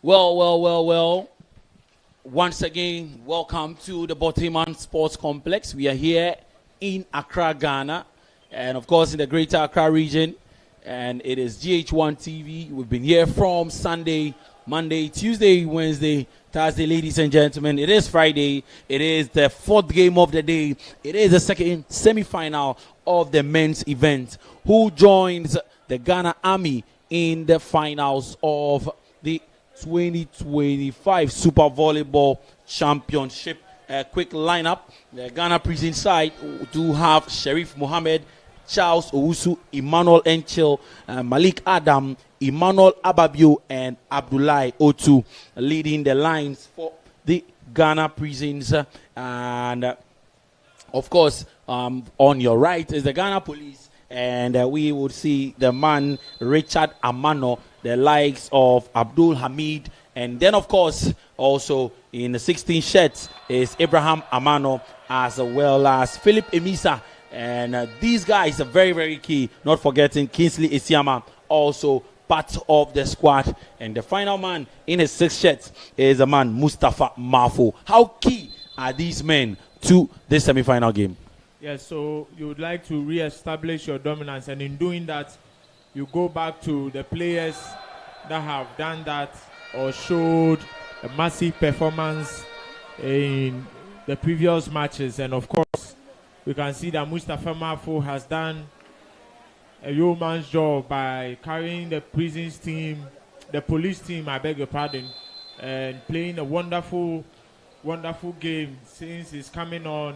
Well. Once again, welcome to the Botiman Sports Complex. We are here in Accra, Ghana, and of course in the Greater Accra region. And it is GHOne TV. We've been here from Sunday, Monday, Tuesday, Wednesday, Thursday, ladies and gentlemen. It is Friday. It is the fourth game of the day. It is the second semi-final of the men's event. Who joins the Ghana Army in the finals of the 2025 Super Volleyball Championship? A quick lineup. The Ghana prison side do have Sharif Mohammed, Charles Owusu, Emmanuel Enchil, Malik Adam, Emmanuel Ababio, and Abdullahi Otu leading the lines for the Ghana prisons. And of course, on your right is the Ghana police. And we would see the man Richard Amano, the likes of Abdul Hamid, and then of course also in the 16 shirts is Abraham Amano, as well as Philip Emisa. And these guys are very, very key. Not forgetting Kingsley Isiama, also part of the squad. And the final man in his 6 shirts is a man Mustafa Mafo. How key are these men to this semi-final game? Yes, so you would like to re-establish your dominance, and in doing that, you go back to the players that have done that or showed a massive performance in the previous matches. And of course, we can see that Mustafa Mafo has done a yeoman's job by carrying the prisons team, the police team, I beg your pardon, and playing a wonderful game since he's coming on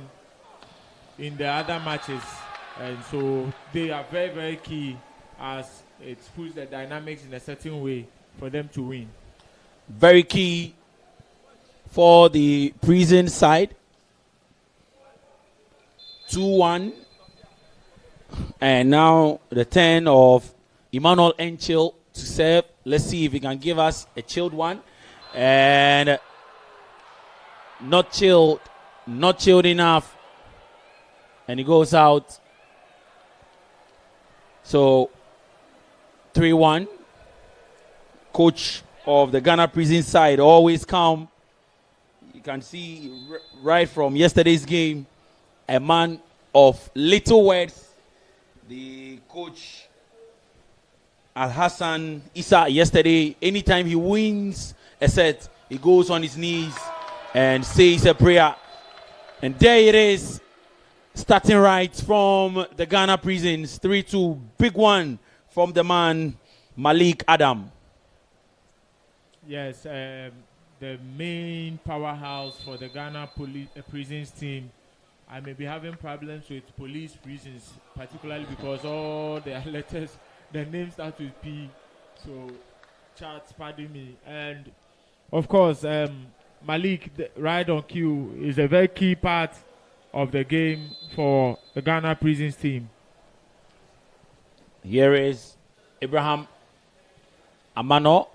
in the other matches. And so they are very, very key, as it puts the dynamics in a certain way for them to win. Very key for the prison side. 2-1. And now the turn of Emmanuel Enchil to serve. Let's see if he can give us a chilled one. And not chilled enough. And he goes out. So 3-1. Coach of the Ghana prison side always calm. You can see right from yesterday's game, a man of little words. The coach Al Hassan Issa yesterday, anytime he wins a set, he goes on his knees and says a prayer. And there it is. Starting right from the Ghana prisons, 3-2, big one from the man Malik Adam. Yes, the main powerhouse for the Ghana prisons team. I may be having problems with police prisons, particularly because all their letters, their names start with P. So, charts, pardon me. And of course, Malik, right on cue, is a very key part of the game for the Ghana prisons team. Here is Abraham Amano.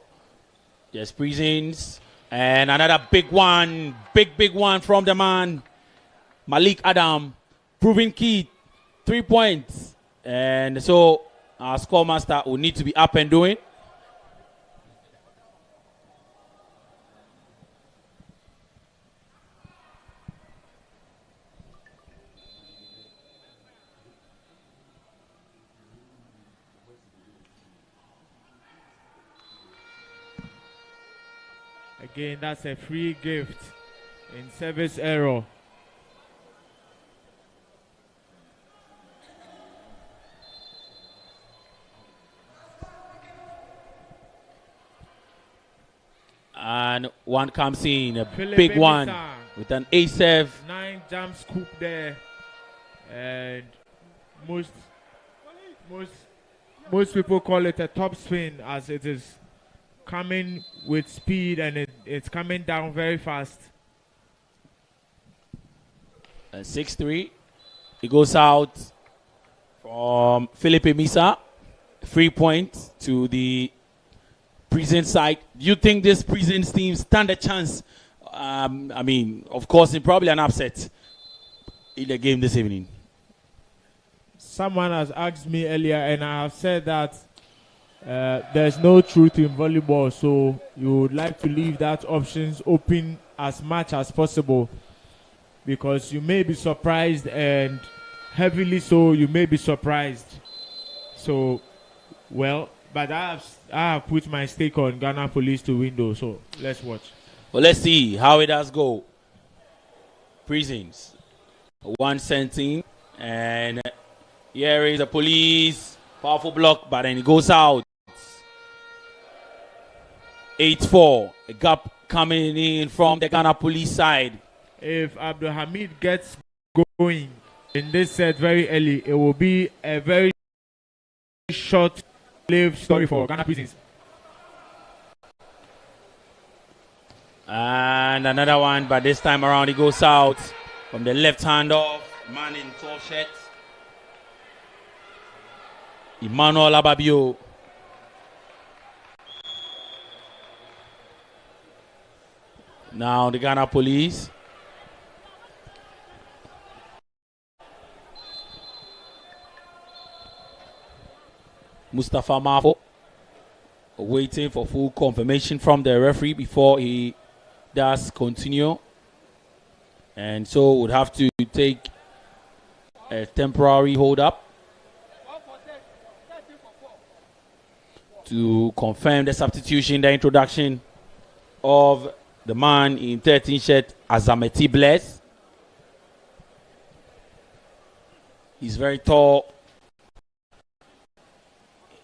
Yes, prisons. And another big one from the man Malik Adam. Proving key, 3 points. And so our score master will need to be up and doing. Again, that's a free gift in service error. And one comes in, a Philip big Emisa one with an ace serve. 9 jump scoop there. And most people call it a top spin, as it is coming with speed and it's coming down very fast. 6-3. It goes out from Philip Emisa. 3 points to the prison side. Do you think this prison team stand a chance? I mean, of course, it's probably an upset in the game this evening. Someone has asked me earlier, and I have said that there's no truth in volleyball, so you would like to leave that options open as much as possible, because you may be surprised, and heavily so you may be surprised. So, well, but I have put my stake on Ghana Police to win though, so let's watch. Well, let's see how it does go. Prisons. 117. And here is the police. Powerful block, but then it goes out. 8-4. A gap coming in from the Ghana Police side. If Abdul Hamid gets going in this set very early, it will be a very short-lived story for Ghana Prisons. And another one, but this time around it goes out from the left hand off. Man in tall shirt. Emmanuel Ababio. Now the Ghana Police. Mustafa Mafo waiting for full confirmation from the referee before he does continue. And so would have to take a temporary hold up to confirm the substitution, the introduction of the man in 13 shirt, Azameti Bless. He's very tall.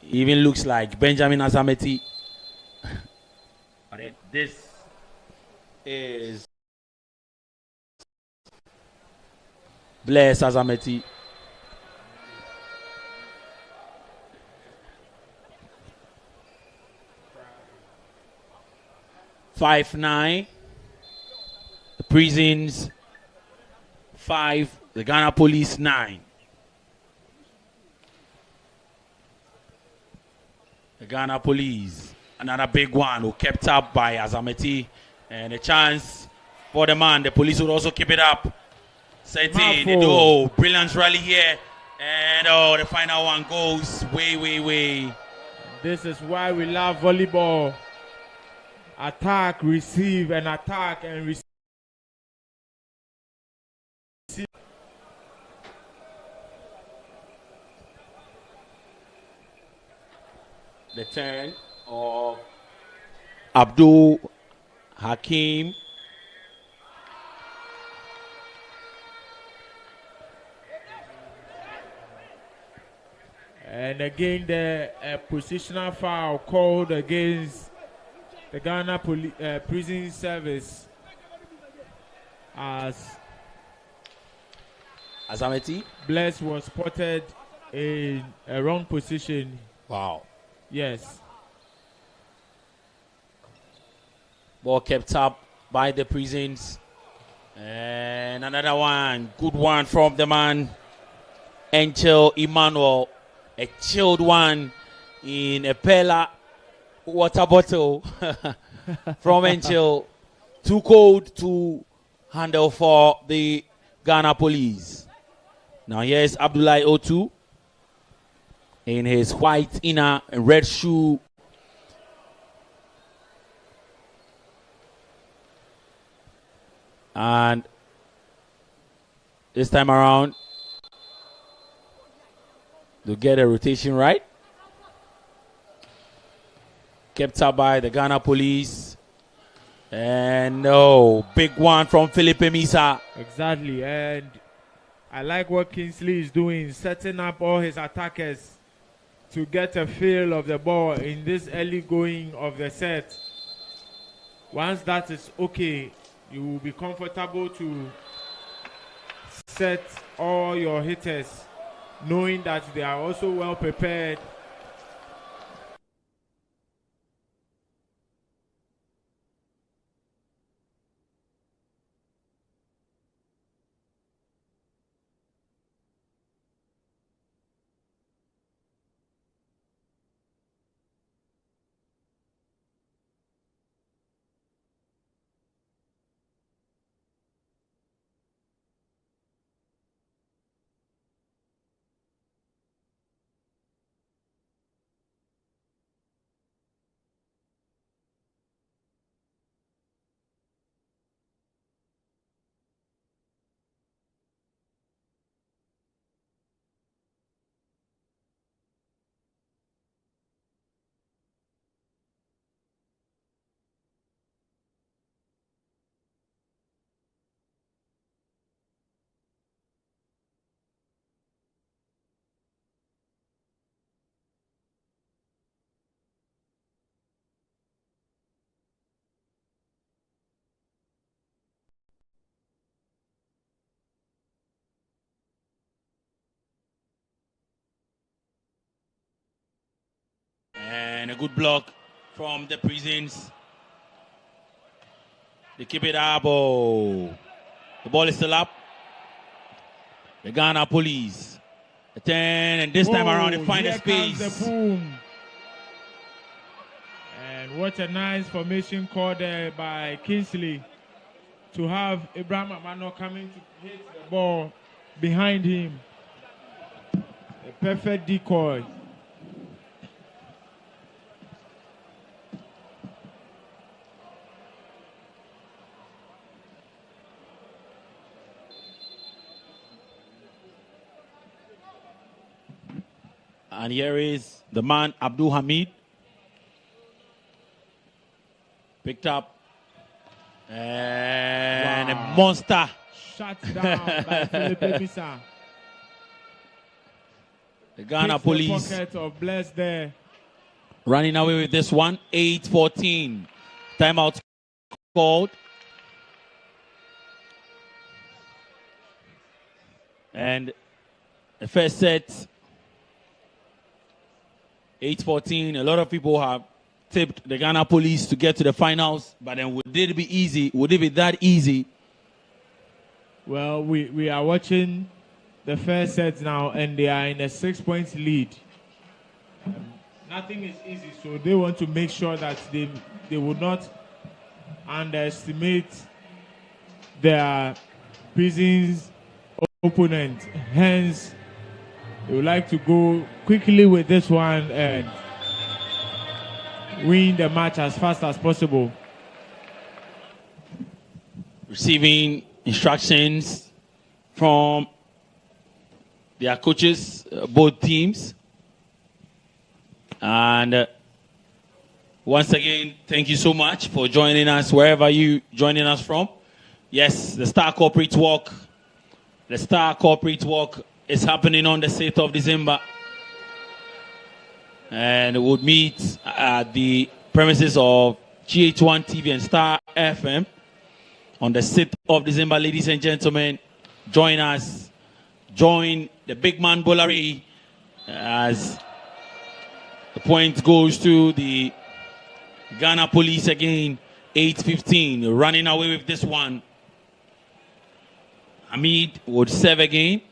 He even looks like Benjamin Azameti. This is Bless Azameti. (5-9). The Prisons 5. The Ghana Police 9. The Ghana Police, another big one who kept up by Azameti, and a chance for the man. The police would also keep it up. Seti, they do brilliant rally here, and the final one goes way. This is why we love volleyball. Attack, receive, and attack and receive. The turn of Abdul Hakim. And again, the positional foul called against the Ghana Prison Service as Azameti. Bless was spotted in a wrong position. Wow. Yes. Ball kept up by the Prisons. And another one. Good one from the man, Angel Emmanuel. A chilled one in a Pella water bottle from Angel. Too cold to handle for the Ghana Police. Now here's Abdullahi Otu in his white inner and red shoe. And this time around, to get a rotation right. Kept up by the Ghana Police. And no, big one from Philippe Misa. Exactly, and I like what Kingsley is doing, setting up all his attackers to get a feel of the ball in this early going of the set. Once that is okay, you will be comfortable to set all your hitters, knowing that they are also well prepared. a good block from the Prisons. They keep it up. Oh. The ball is still up. The Ghana Police. The 10, and this time around they find a space. The boom. And what a nice formation call there by Kingsley to have Abraham Amano coming to hit the ball behind him. A perfect decoy. And here is the man, Abdul Hamid. Picked up. And a monster. Shut down by Philippe Bisa. The Ghana Police. The pocket of Bless there. Running away with this one. 8-14. Timeout called. And the first set. 8-14. A lot of people have tipped the Ghana Police to get to the finals, but then would it be easy? Would it be that easy? Well, we are watching the first set now, and they are in a 6-point lead. Nothing is easy, so they want to make sure that they would not underestimate their Prisons opponent. Hence, they would like to go quickly with this one and win the match as fast as possible. Receiving instructions from their coaches, both teams. And once again, thank you so much for joining us wherever you joining us from. Yes, the Star Corporate Walk. The Star Corporate Walk is happening on the 6th of December. And we'll meet at the premises of GHOne TV and Star FM on the 6th of December. Ladies and gentlemen, join us. Join the big man Bolari as the point goes to the Ghana Police again. 8-15, running away with this one. Hamid would serve again.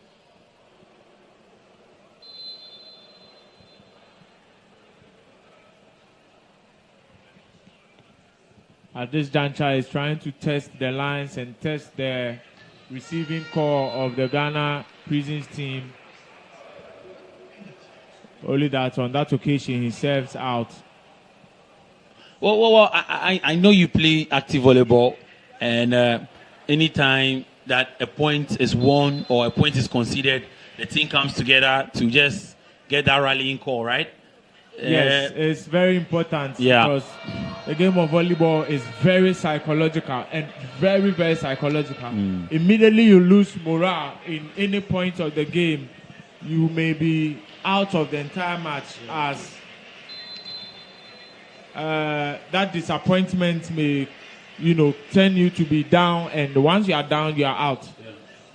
At this juncture, is trying to test the lines and test the receiving core of the Ghana Prisons team. Only that on that occasion he serves out. Well, I know you play active volleyball, and anytime that a point is won or a point is conceded, the team comes together to just get that rallying call, right? Yes, it's very important because the game of volleyball is very psychological and very, very psychological. Immediately you lose morale in any point of the game, you may be out of the entire match as that disappointment may, turn you to be down, and once you are down, you are out.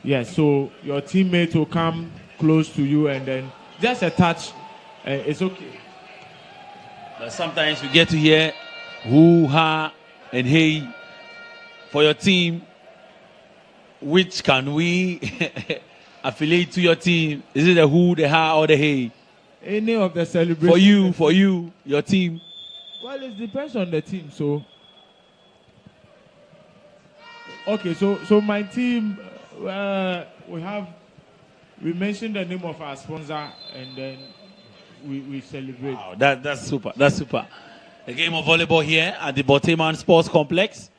Yes, so your teammate will come close to you and then just a touch, it's okay. But sometimes you get to hear who, ha, and hey for your team. Which can we affiliate to your team? Is it the who, the ha, or the hey? Any of the celebrations. For you, your team. Well, it depends on the team. So, okay, so my team, we mentioned the name of our sponsor, and then we celebrate. Wow, that's super. That's super. A game of volleyball here at the Boteman Sports Complex.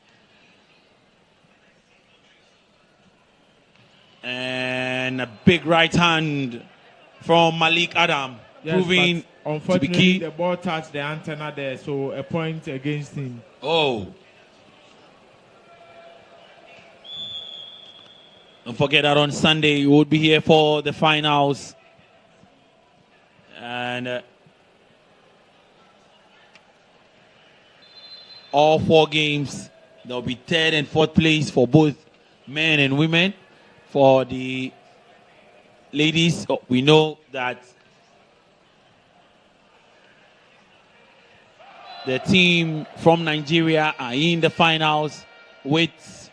And a big right hand from Malik Adam, proving to be key. The ball touched the antenna there, so a point against him. Oh. Don't forget that on Sunday you will be here for the finals. And all 4 games, there will be 3rd and 4th place for both men and women. For the ladies, we know that the team from Nigeria are in the finals with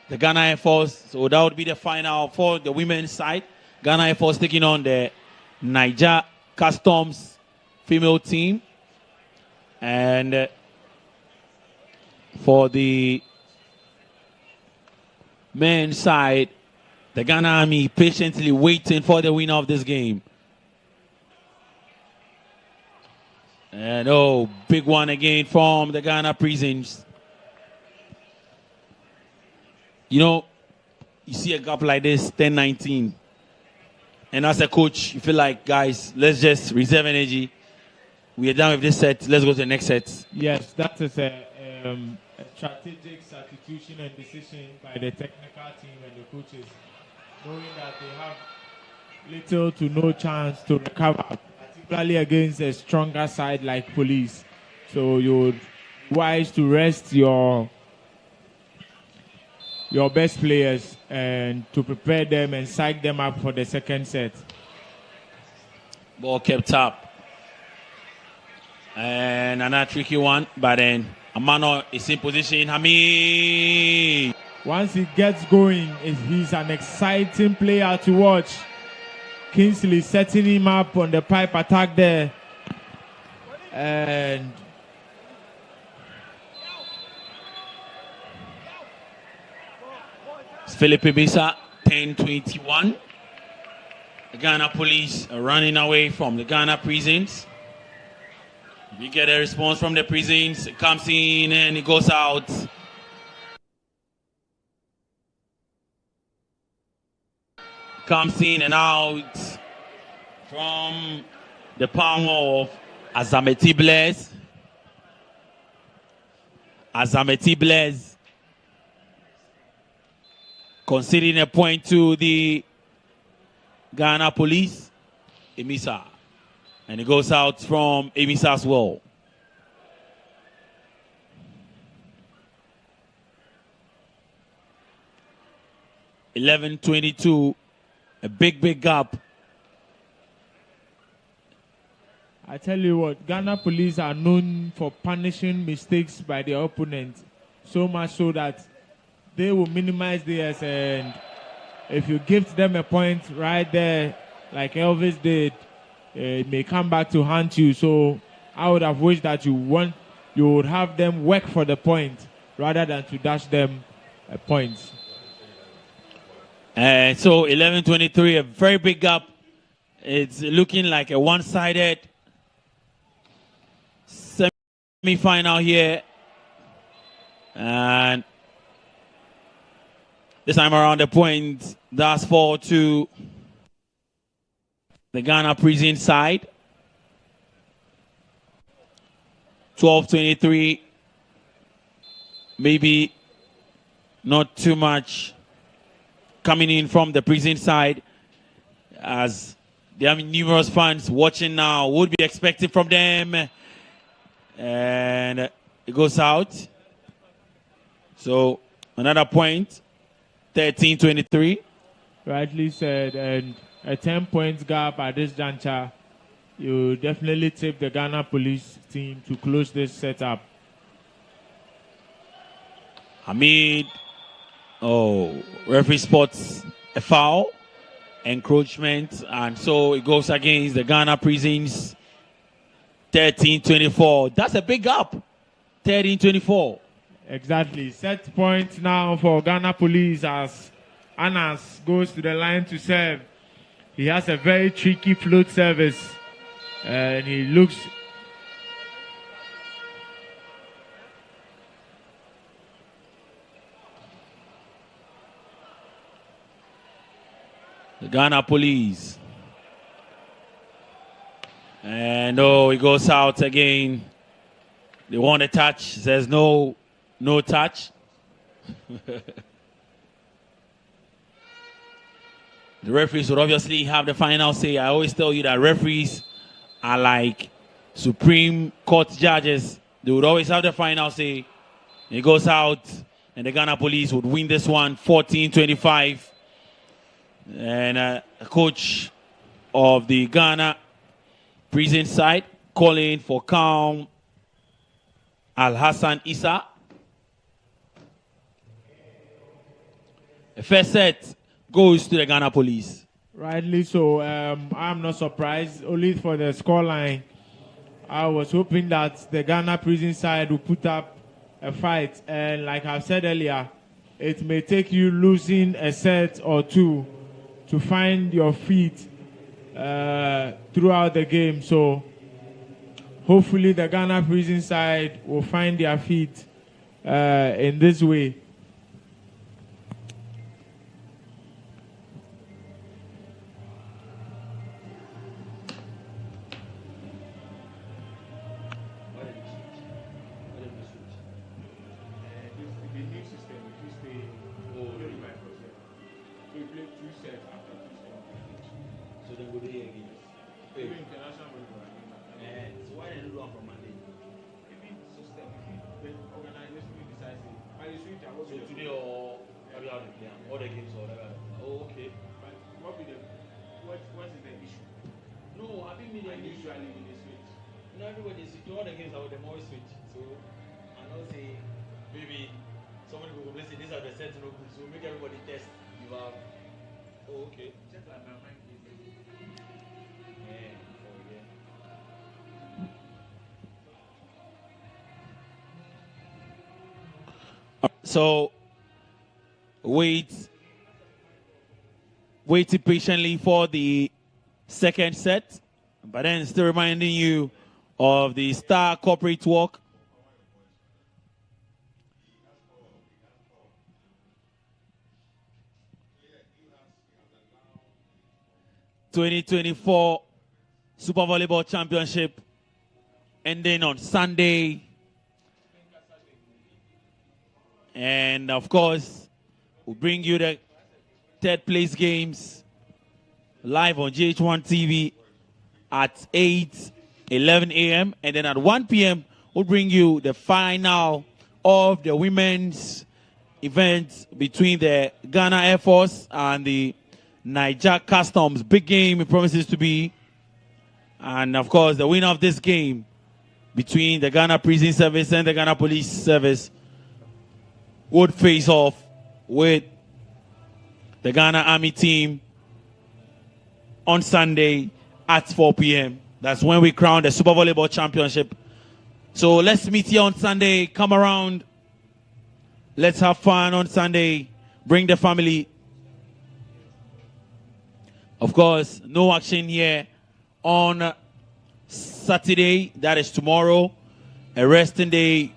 the Ghana Air Force. So that would be the final for the women's side. Ghana Air Force taking on the Niger Customs female team. And for the men's side, the Ghana Army patiently waiting for the winner of this game. And big one again from the Ghana Prisons. You see a gap like this, 10-19. And as a coach, you feel like, guys, let's just reserve energy. We are done with this set. Let's go to the next set. Yes, that is a strategic substitution and decision by the technical team and the coaches, knowing that they have little to no chance to recover, particularly against a stronger side like Police. So you're wise to rest your best players and to prepare them and psych them up for the second set. Ball kept up. And another tricky one, but then Amano is in position. Hamid. Once he gets going, he's an exciting player to watch. Kingsley setting him up on the pipe attack there. And Philippe Bisa, 10-21. The Ghana Police are running away from the Ghana Prisons. We get a response from the Prisons. It comes in and it goes out. Comes in and out from the palm of Azameti Blaise. Azameti Blaise conceding a point to the Ghana Police. Emisa. And it goes out from Emisa as well. (11:22). A big gap. I tell you what, Ghana Police are known for punishing mistakes by their opponent, so much so that they will minimize theirs, and if you give them a point right there, like Elvis did, it may come back to haunt you. So I would have wished that you would have them work for the point rather than to dash them a point. And so 11:23, a very big gap. It's looking like a one-sided semi-final here. And this time around, the point does fall to the Ghana Prison side. 12:23. Maybe not too much coming in from the Prison side, as there are numerous fans watching now. Would be expected from them. And it goes out. So another point. 13:23. Rightly said, and a 10-point gap at this juncture. You definitely tip the Ghana Police team to close this setup. Hamid. Referee spots a foul, encroachment, and so it goes against the Ghana Prisons. 13:24. That's a big gap. 13:24. Exactly. Set point now for Ghana Police as Anas goes to the line to serve. He has a very tricky float service, and he looks. The Ghana Police. And he goes out again. They want a touch. Says no touch. The referees would obviously have the final say. I always tell you that referees are like Supreme Court judges. They would always have the final say. It goes out, and the Ghana Police would win this one 14-25. And a coach of the Ghana Prison side, calling for calm Al Hassan Issa. The first set goes to the Ghana Police. Rightly so. I'm not surprised, only for the scoreline. I was hoping that the Ghana prison side would put up a fight. And like I've said earlier, it may take you losing a set or two to find your feet throughout the game. So hopefully the Ghana prison side will find their feet in this way. So waiting patiently for the second set, but then still reminding you of the Star Corporate Walk. '24 Super Volleyball Championship ending on Sunday. And of course, we'll bring you the third place games live on GHOne TV at 11 a.m. And then at 1 p.m., we'll bring you the final of the women's event between the Ghana Air Force and the Niger Customs. Big game it promises to be. And of course, the winner of this game between the Ghana Prison Service and the Ghana Police Service would face off with the Ghana Army team on Sunday at 4 p.m. That's when we crown the Super Volleyball Championship. So let's meet here on Sunday. Come around. Let's have fun on Sunday. Bring the family. Of course, no action here on Saturday. That is tomorrow. A resting day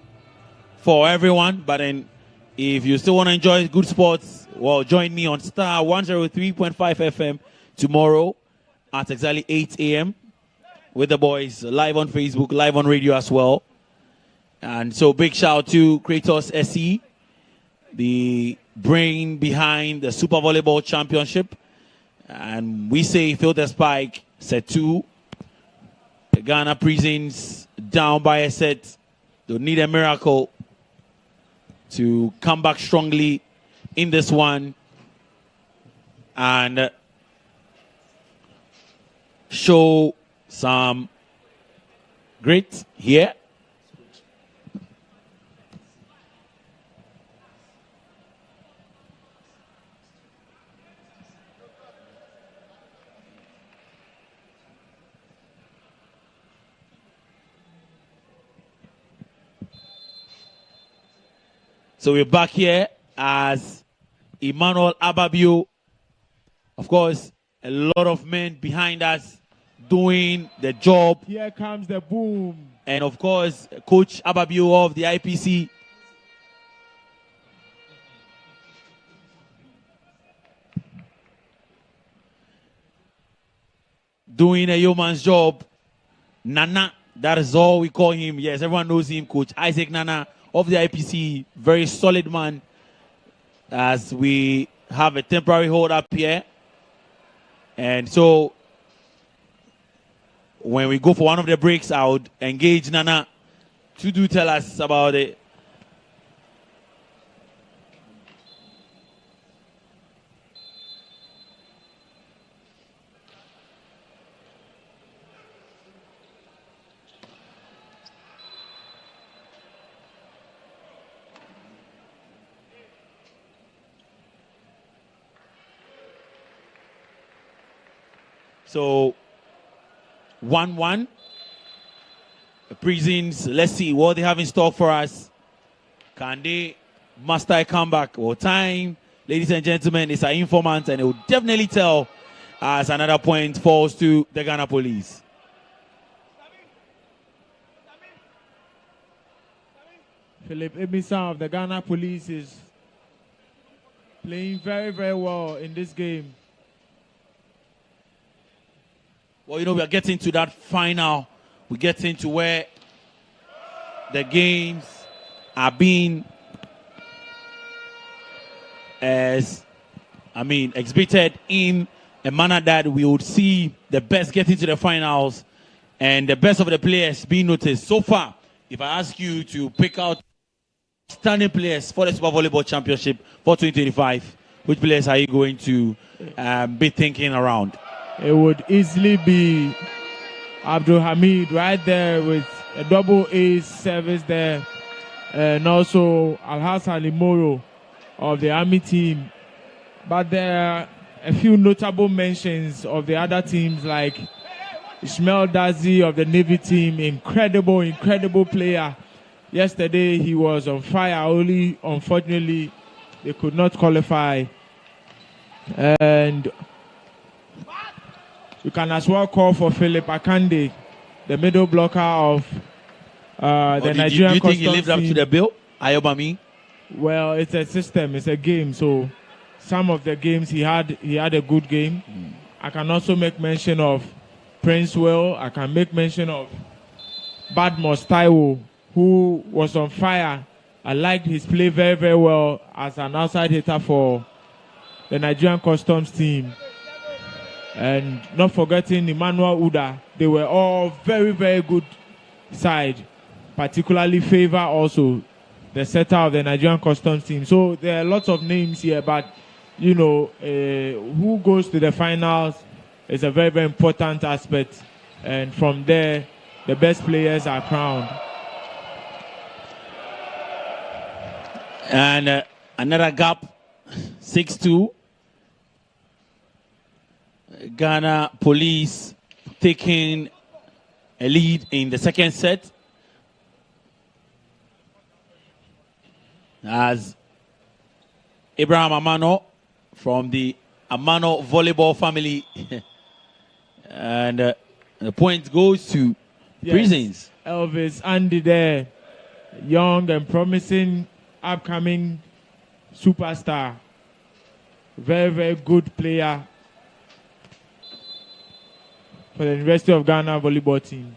for everyone. But then if you still want to enjoy good sports, well, join me on Star 103.5 FM tomorrow at exactly 8 a.m. with the boys live on Facebook, live on radio as well. And so big shout out to Kratos SE, the brain behind the Super Volleyball Championship. And we say fill the spike, set 2. The Ghana Prisons down by a set. They need a miracle to come back strongly in this one and show some grit here. So we're back here as Emmanuel Ababio. Of course, a lot of men behind us doing the job. Here comes the boom. And of course, Coach Ababio of the IPC. Doing a yeoman's job. Nana, that is all we call him. Yes, everyone knows him, Coach Isaac Nana of the IPC. Very solid man. As we have a temporary hold up here. And so when we go for one of the breaks, I would engage Nana to do tell us about it. So 1-1. The Prisons, let's see what they have in store for us. Can they master a comeback or time? Ladies and gentlemen, it's an informant and it will definitely tell as another point falls to the Ghana Police. Philip Ebisa of the Ghana Police is playing very, very well in this game. Well, we are getting to that final. We're getting to where the games are being exhibited in a manner that we would see the best getting to the finals and the best of the players being noticed. So far, if I ask you to pick out standing players for the Super Volleyball Championship for 2025, which players are you going to be thinking around? It would easily be Abdul Hamid right there with a double ace service there. And also Alhassan Limoro of the Army team. But there are a few notable mentions of the other teams like Ishmael Dazi of the Navy team. Incredible player. Yesterday he was on fire. Only unfortunately they could not qualify. And you can as well call for Philip Akande, the middle blocker of the Nigerian Customs team. Do you think he lived up to the bill, Ayobami? Well, it's a system, it's a game. So some of the games he had a good game. I can also make mention of Prince Will. I can make mention of Badmos Taiwo, who was on fire. I liked his play very, very well as an outside hitter for the Nigerian Customs team. And not forgetting Emmanuel Uda. They were all very, very good side. Particularly Favor also, the setter of the Nigerian Customs team. So there are lots of names here, but who goes to the finals is a very, very important aspect. And from there, the best players are crowned. And another gap, 6-2. Ghana Police taking a lead in the second set as Abraham Amano from the Amano Volleyball family and the point goes to Prisons. Elvis Andy there, young and promising upcoming superstar, very, very good player for the University of Ghana volleyball team.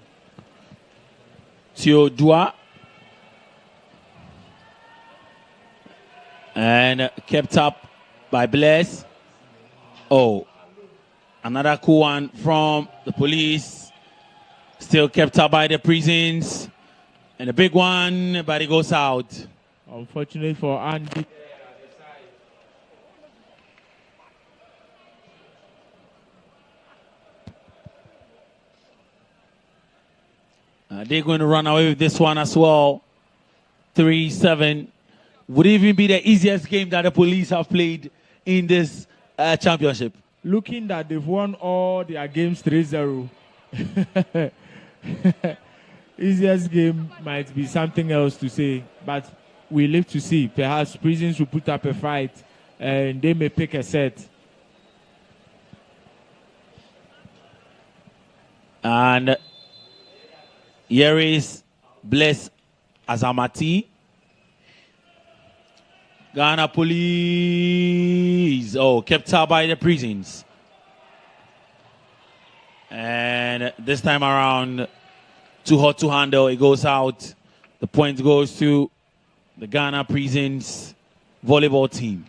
Tio Dua and kept up by Bless. Oh, another cool one from the Police. Still kept up by the Prisons. And a big one, but it goes out. Unfortunately for Andy. They're going to run away with this one as well. 3-7. Would even be the easiest game that the Police have played in this championship. Looking that they've won all their games 3-0. Easiest game might be something else to say, but we live to see. Perhaps Prisons will put up a fight and they may pick a set. And here is Bless Azamati. Ghana Police. Oh, kept up by the Prisons. And this time around, too hot to handle. It goes out. The point goes to the Ghana Prisons volleyball team.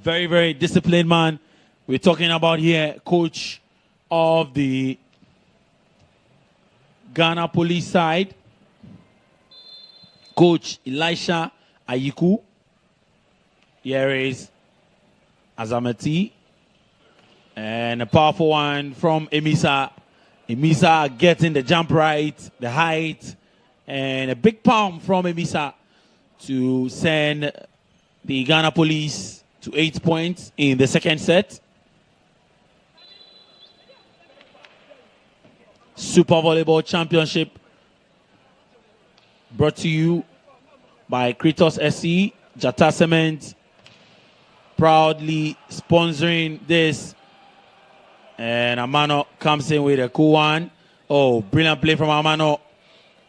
Very, very disciplined man. We're talking about here, coach of the Ghana Police side, Coach Elisha Ayiku. Here is Azamati. And a powerful one from Emisa. Emisa getting the jump right, the height, And a big palm from Emisa to send the Ghana Police to 8 points in the second set. Super Volleyball Championship brought to you by Kratos SC, Jata Cement, proudly sponsoring this. And Amano comes in with a cool one. Oh, brilliant play from Amano.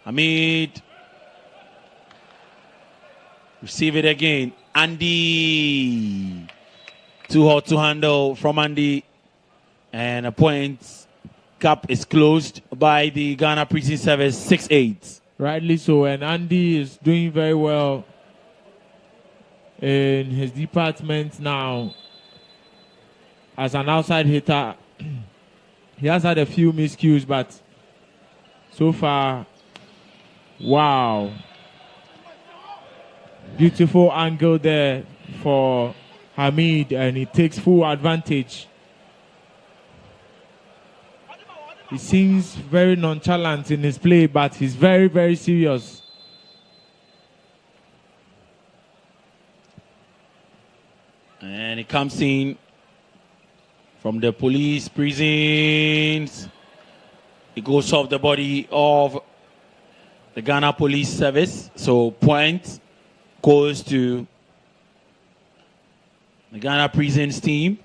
Hamid. Receive it again. Andy. Too hot to handle from Andy. And a point. Gap is closed by the Ghana Prison Service 6-8. Rightly so. And Andy is doing very well in his department now. As an outside hitter, he has had a few miscues, but so far, wow. Beautiful angle there for Hamid, and he takes full advantage. He seems very nonchalant in his play, but he's very, very serious. And he comes in from the police prisons. It goes off the body of the Ghana Police Service. So point goes to the Ghana Prisons team.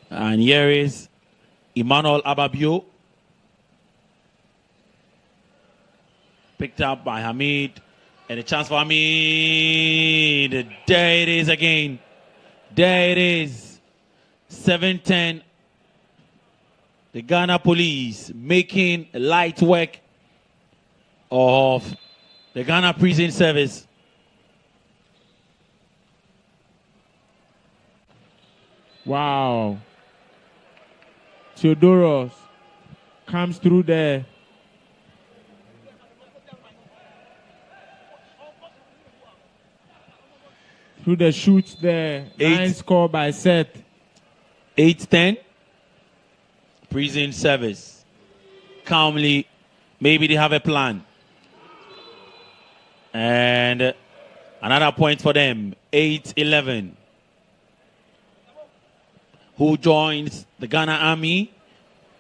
And here is Emmanuel Ababio. Picked up by Hamid. And a chance for Hamid. There it is again. There it is. 7-10. The Ghana Police making light work of the Ghana Prison Service. Wow. Theodoros comes through there. Through the shoots there. 9 score by set. 8-10. Prison Service. Calmly. Maybe they have a plan. And another point for them. 8-11. Who joins the Ghana Army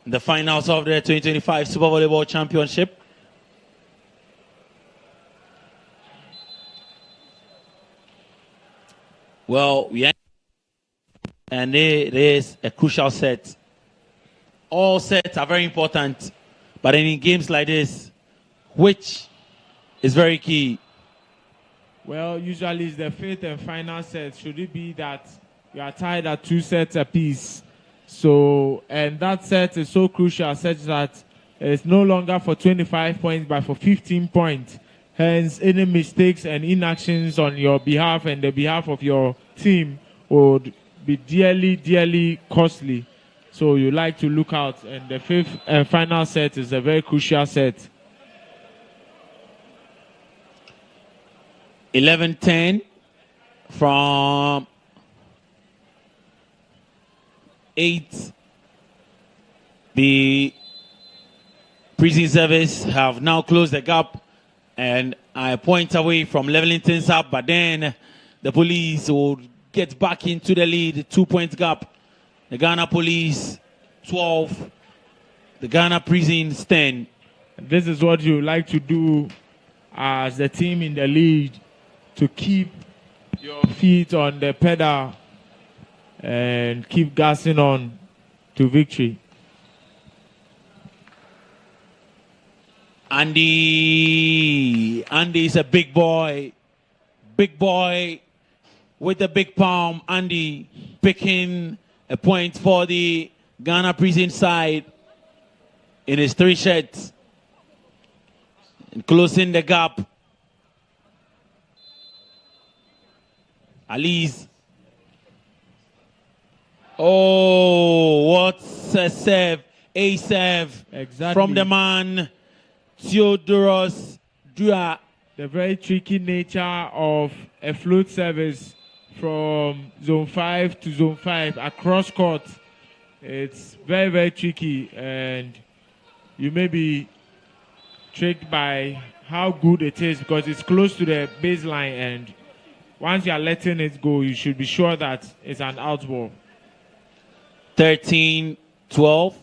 in the finals of the 2025 Super Volleyball Championship? Well, and it is a crucial set. All sets are very important, but in games like this, which is very key? Well, usually it's the fifth and final set. Should it be that you are tied at 2 sets apiece? So, and that set is so crucial such that it's no longer for 25 points, but for 15 points. Hence, any mistakes and inactions on your behalf and the behalf of your team would be dearly, dearly costly. So you like to look out. And the fifth and final set is a very crucial set. 11-10 from 8. The Prison Service have now closed the gap. And I point away from leveling things up, but then the police will get back into the lead, 2 point gap. The Ghana Police 12, the Ghana Prisons 10. This is what you like to do as the team in the lead, to keep your feet on the pedal and keep gassing on to victory. Andy is a big boy with the big palm. Andy picking a point for the Ghana Prison side in his 3 sets and closing the gap. Ali's. Oh, what a serve. A serve from the man Theodoros Dua. The very tricky nature of a float service from zone 5 to zone 5 across court. It's very, very tricky, and you may be tricked by how good it is because it's close to the baseline, and once you are letting it go, you should be sure that it's an out ball. 13-12.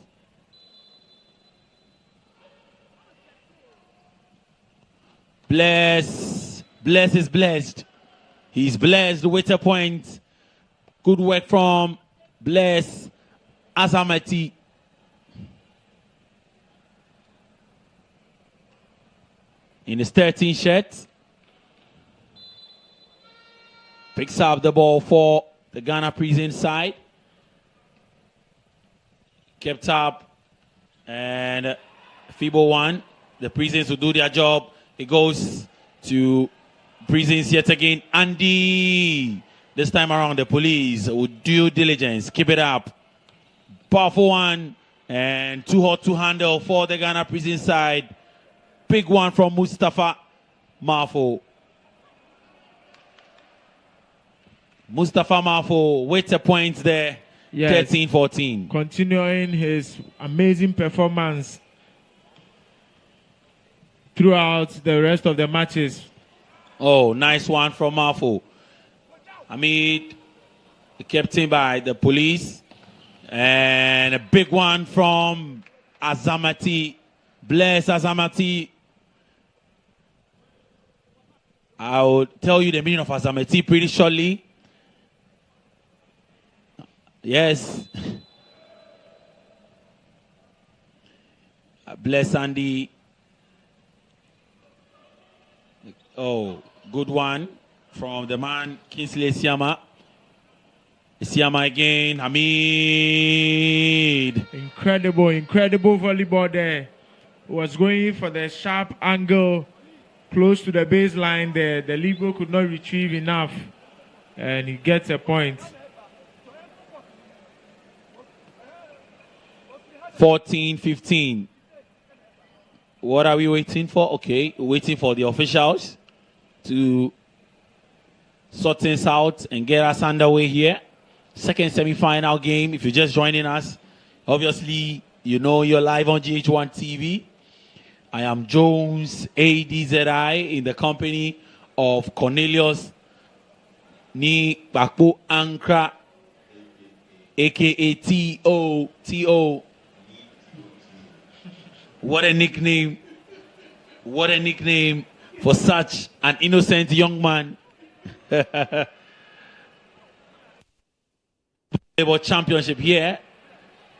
Bless is blessed. He's blessed with a point. Good work from Bless Azamati. In his 13 shirt. Picks up the ball for the Ghana Prison side. Kept up. And Feeble one. The Prisons will do their job. It goes to Prisons yet again. Andy. This time around, the police with due diligence. Keep it up. Powerful one. And too hot to handle for the Ghana Prison side. Big one from Mustafa Mafo. Mustafa Mafo with a point there. Yes. 13-14. Continuing his amazing performance throughout the rest of the matches. Oh, nice one from Mafo. Hamid kept in by the police. And a big one from Azamati. Bless Azamati. I will tell you the meaning of Azamati pretty shortly. Yes. Bless Andy. Oh, good one from the man Kingsley Siama. Siama again. Hamid. Incredible volleyball there. Was going for the sharp angle close to the baseline there. The libero could not retrieve enough, and he gets a point. 14-15. What are we waiting for? Okay, waiting for the officials to sort things out and get us underway here. Second semi-final game. If you're just joining us, obviously, you know you're live on GHOne TV. I am Jones ADZI in the company of Cornelius Ni Bakpo Ankra, aka T.O. What a nickname. What a nickname for such an innocent young man. Volleyball championship here.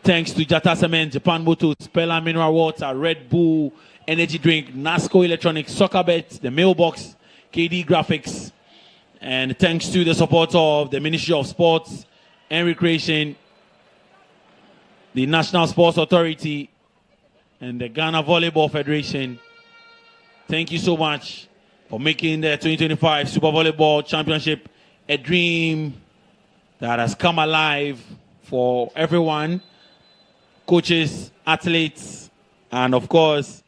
Thanks to Jata Cement, Japan Motors, Pella Mineral Water, Red Bull, Energy Drink, NASCO Electronics, Soccer Bet, the Mailbox, KD Graphics. And thanks to the support of the Ministry of Sports and Recreation, the National Sports Authority, and the Ghana Volleyball Federation. Thank you so much for making the 2025 Super Volleyball Championship a dream that has come alive for everyone, coaches, athletes, and of course,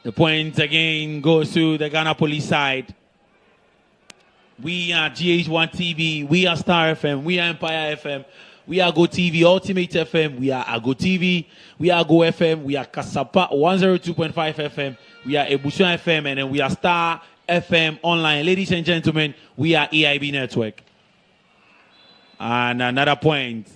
the point again goes to the Ghana Police side. We are GH1 TV, we are Star FM, we are Empire FM, we are Go TV, Ultimate FM, we are Ago TV, we are Go FM, we are Kasapa 102.5 FM, we are Ebusun FM, and then we are Star FM Online. Ladies and gentlemen, we are EIB Network. And another point,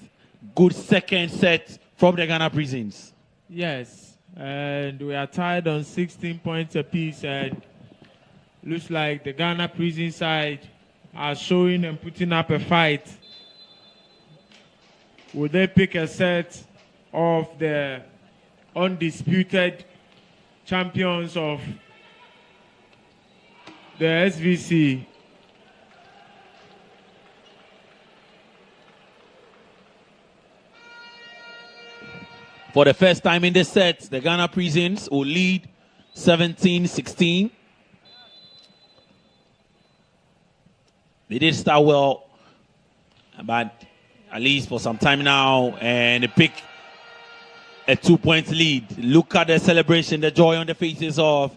good second set from the Ghana Prisons. Yes, and we are tied on 16 points apiece, and looks like the Ghana Prison side are showing and putting up a fight. Will they pick a set of the undisputed champions of the SVC? For the first time in this set, the Ghana Prisons will lead 17-16. They did start well, but at least for some time now, and they pick a 2-point lead. Look at the celebration, the joy on the faces of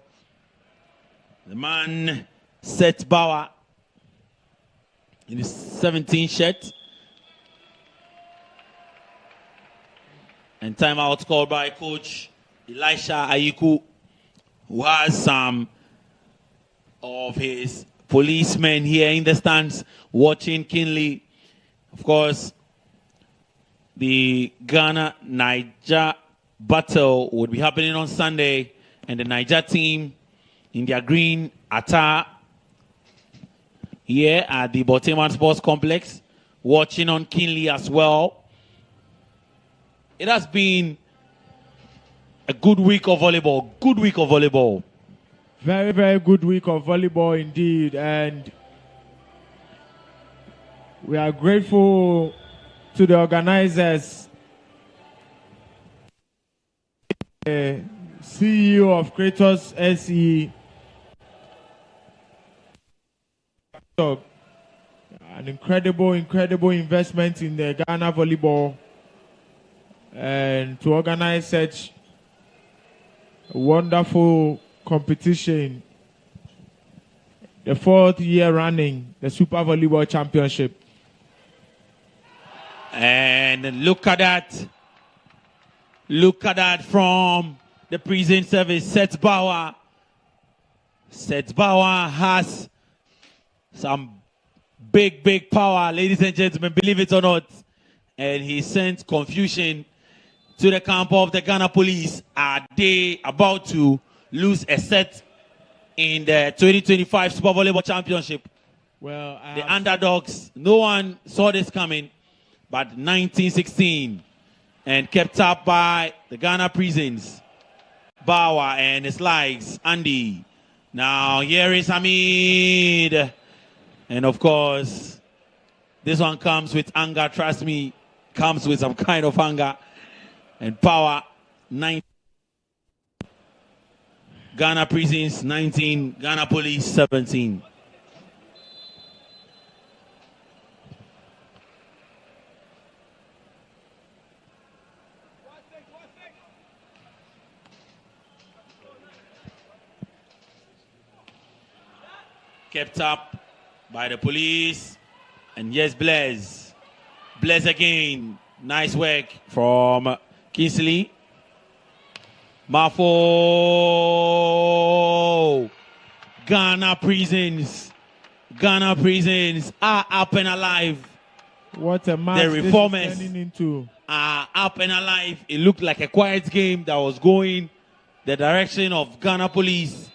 the man, Seth Bauer, in his 17 shirt. And timeout called by Coach Elisha Ayiku, who has some of his policemen here in the stands watching keenly. Of course, the Ghana-Niger battle would be happening on Sunday, and the Niger team in their green attire here at the Boteman Sports Complex, watching on keenly as well. It has been a good week of volleyball. Good week of volleyball. Very, very good week of volleyball indeed. And we are grateful to the organizers. The CEO of Kratos SE, an incredible investment in the Ghana volleyball, and to organize such a wonderful competition, the 4th year running, the Super Volleyball Championship. And look at that. Look at that from the prison service. Seth Bauer. Seth Bauer has some big power, ladies and gentlemen, believe it or not. And he sent confusion to the camp of the Ghana police. Are they about to lose a set in the 2025 Super Volleyball Championship? Well, the underdogs, no one saw this coming, but 1916, and kept up by the Ghana prisons. Bauer and his likes, Andy. Now here is Hamid. And of course, this one comes with anger, trust me, comes with some kind of anger and power. 19. Ghana prisons 19, Ghana police 17. Kept up by the police. And yes, Blaise. Blaise again. Nice work from Kingsley. Mafo. Ghana prisons are up and alive. What a match the reformers this is turning into. Are up and alive. It looked like a quiet game that was going the direction of Ghana police.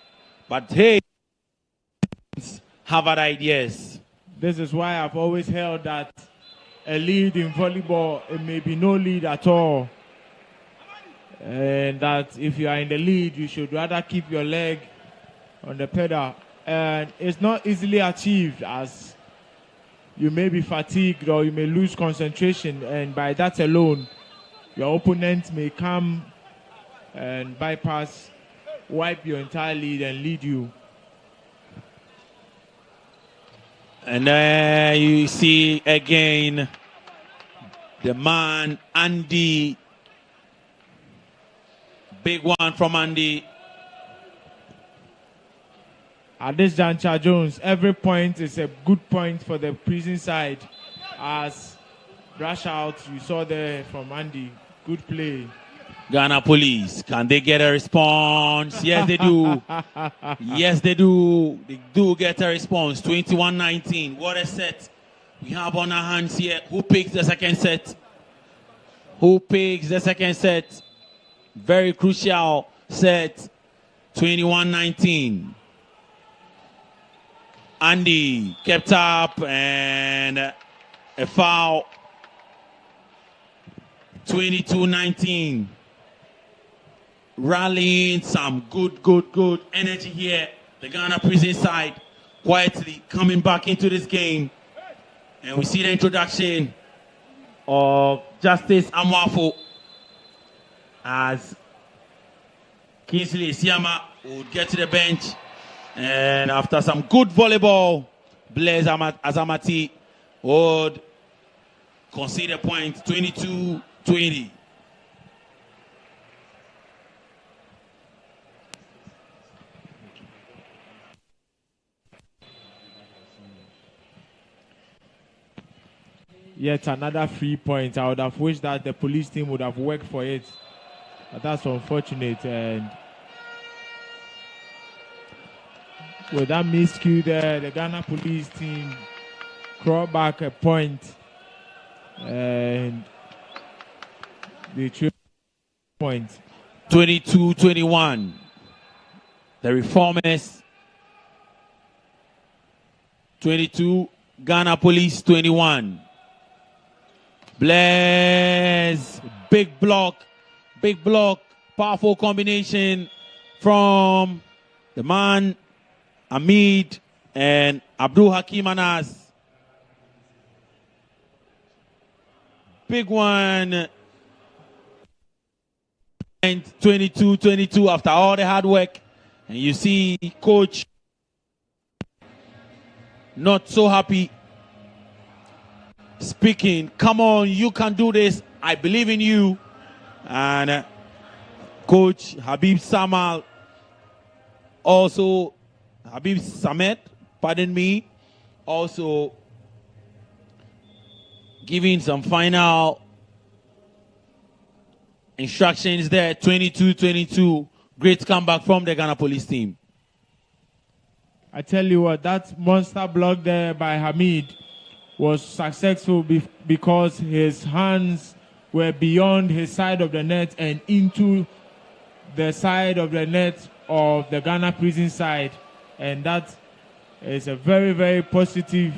But hey, have other ideas. This is why I've always held that a lead in volleyball, it may be no lead at all. And that if you are in the lead, you should rather keep your leg on the pedal. And it's not easily achieved, as you may be fatigued or you may lose concentration. And by that alone, your opponent may come and bypass, wipe your entire lead and lead you. And there you see again the man, Andy. Big one from Andy. At this juncture, Jones, every point is a good point for the prison side. As rush out, you saw there from Andy. Good play. Ghana police, can they get a response? Yes, they do. Yes, they do. They do get a response. 21-19. What a set we have on our hands here. Who picks the second set? Who picks the second set? Very crucial set. 21-19. Andy kept up and a foul. 22-19. Rallying some good energy here. The Ghana prison side quietly coming back into this game. And we see the introduction of Justice Amwafo as Kingsley Siama would get to the bench. And after some good volleyball, Blaise Azamati would concede a point, 22-20. yet another 3 points. I would have wished that the police team would have worked for it. But that's unfortunate. And with that miscue there, the Ghana police team crawled back a point. And they took point. 22-21. The Reformers 22, Ghana Police 21. Blaise, big block, powerful combination from the man Hamid and Abdul Hakim Anas. Big one. And 22-22 after all the hard work. And you see coach not so happy, speaking, come on, you can do this, I believe in you. And coach Habib Samet, also giving some final instructions there. 22-22, great comeback from the Ghana Police team. I tell you what, that monster block there by Hamid was successful because his hands were beyond his side of the net and into the side of the net of the Ghana prison side. And that is a very, very positive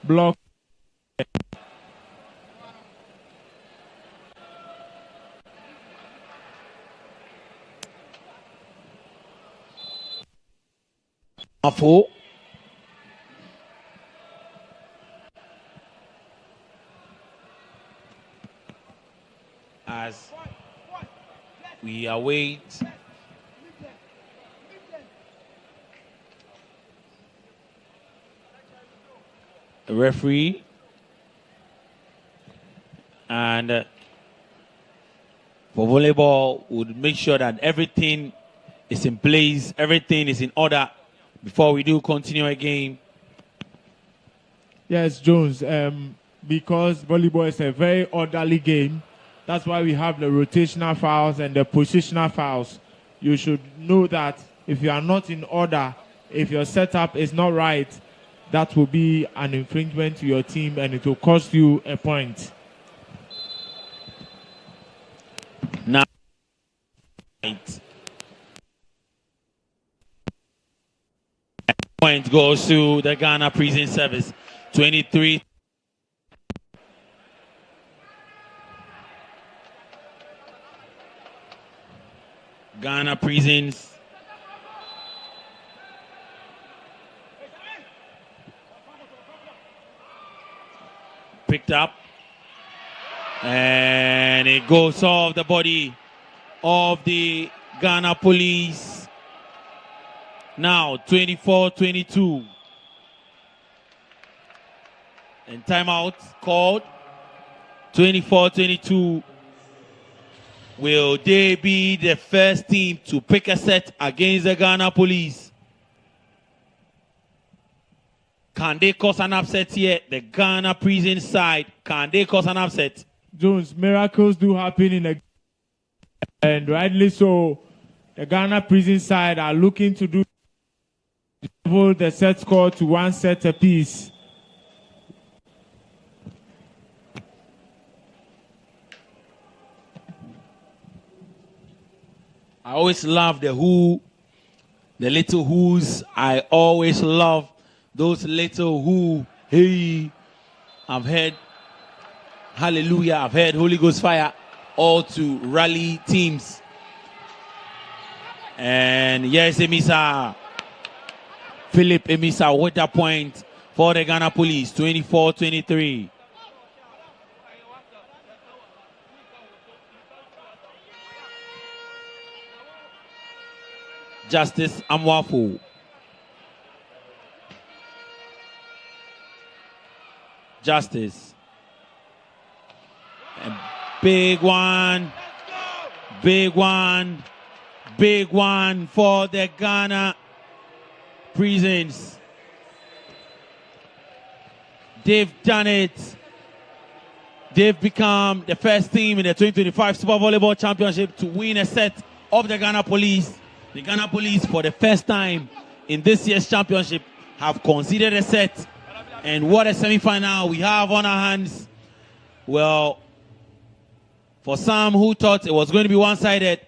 block. As we await the referee, and for volleyball, would make sure that everything is in place, everything is in order before we do continue a game. Yes, Jones, because volleyball is a very orderly game, that's why we have the rotational fouls and the positional fouls. You should know that if you are not in order, if your setup is not right, that will be an infringement to your team and it will cost you a point. Now, point goes to the Ghana Prison Service. 23. Ghana Prisons. Picked up. And it goes off the body of the Ghana Police. Now 24-22. And timeout called. 24-22. Will they be the first team to pick a set against the Ghana Police? Can they cause an upset here? The Ghana Prison side, can they cause an upset? Jones, miracles do happen in the and rightly so. The Ghana Prison side are looking to double the set score to 1 set apiece. I always love the little who's. I always love those little who. Hey, I've heard hallelujah, I've heard Holy Ghost fire, all to rally teams. And yes, Emisa, Philip Emisa with a point for the Ghana Police, 24-23. Justice Amwafu. Justice. And big one for the Ghana Prisons. They've done it. They've become the first team in the 2025 Super Volleyball Championship to win a set of the Ghana Police. The Ghana Police, for the first time in this year's championship, have conceded a set. And what a semi-final we have on our hands. Well, for some who thought it was going to be one-sided,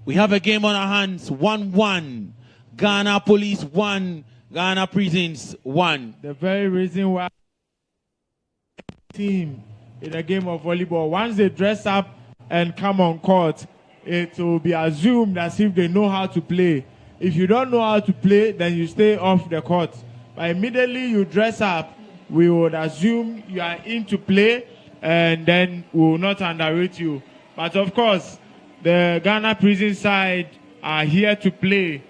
we have a game on our hands, 1-1. Ghana Police 1, Ghana Prisons 1. The very reason why team in a game of volleyball, once they dress up and come on court, it will be assumed as if they know how to play. If you don't know how to play, then you stay off the court. But immediately you dress up, we would assume you are in to play, and then we will not underrate you. But of course, the Ghana Prison side are here to play.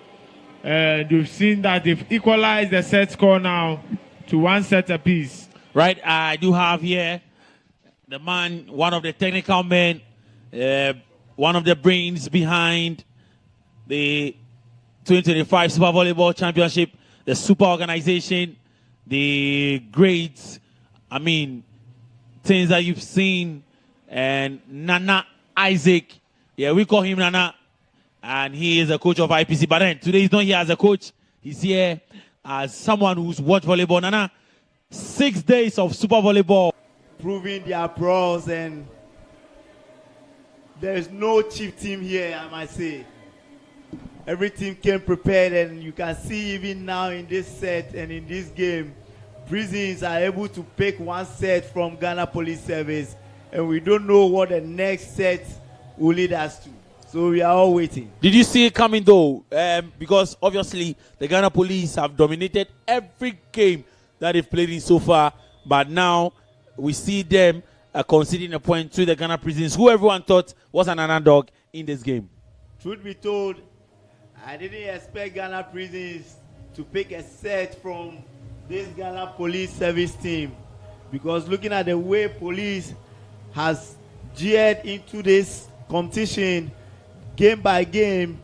You've seen that they've equalized the set score now to 1 set apiece. Right, I do have here the man, one of the technical men, one of the brains behind the 2025 Super Volleyball Championship, the super organization, the grades, things that you've seen, and Nana Isaac. Yeah, we call him Nana, and he is a coach of IPC. But then today he's not here as a coach. He's here as someone who's watched volleyball. Nana, 6 days of Super Volleyball. Proving their pros, and there's no cheap team here, I might say. Every team came prepared, and you can see even now in this set and in this game, Prisons are able to pick 1 set from Ghana Police Service, and we don't know what the next set will lead us to. So we are all waiting. Did you see it coming though? Because obviously the Ghana Police have dominated every game that they've played in so far, but now we see them conceding a point to the Ghana Prisons, who everyone thought was an underdog in this game. Truth be told, I didn't expect Ghana Prisons to pick a set from this Ghana Police Service team, because looking at the way police has geared into this competition game by game,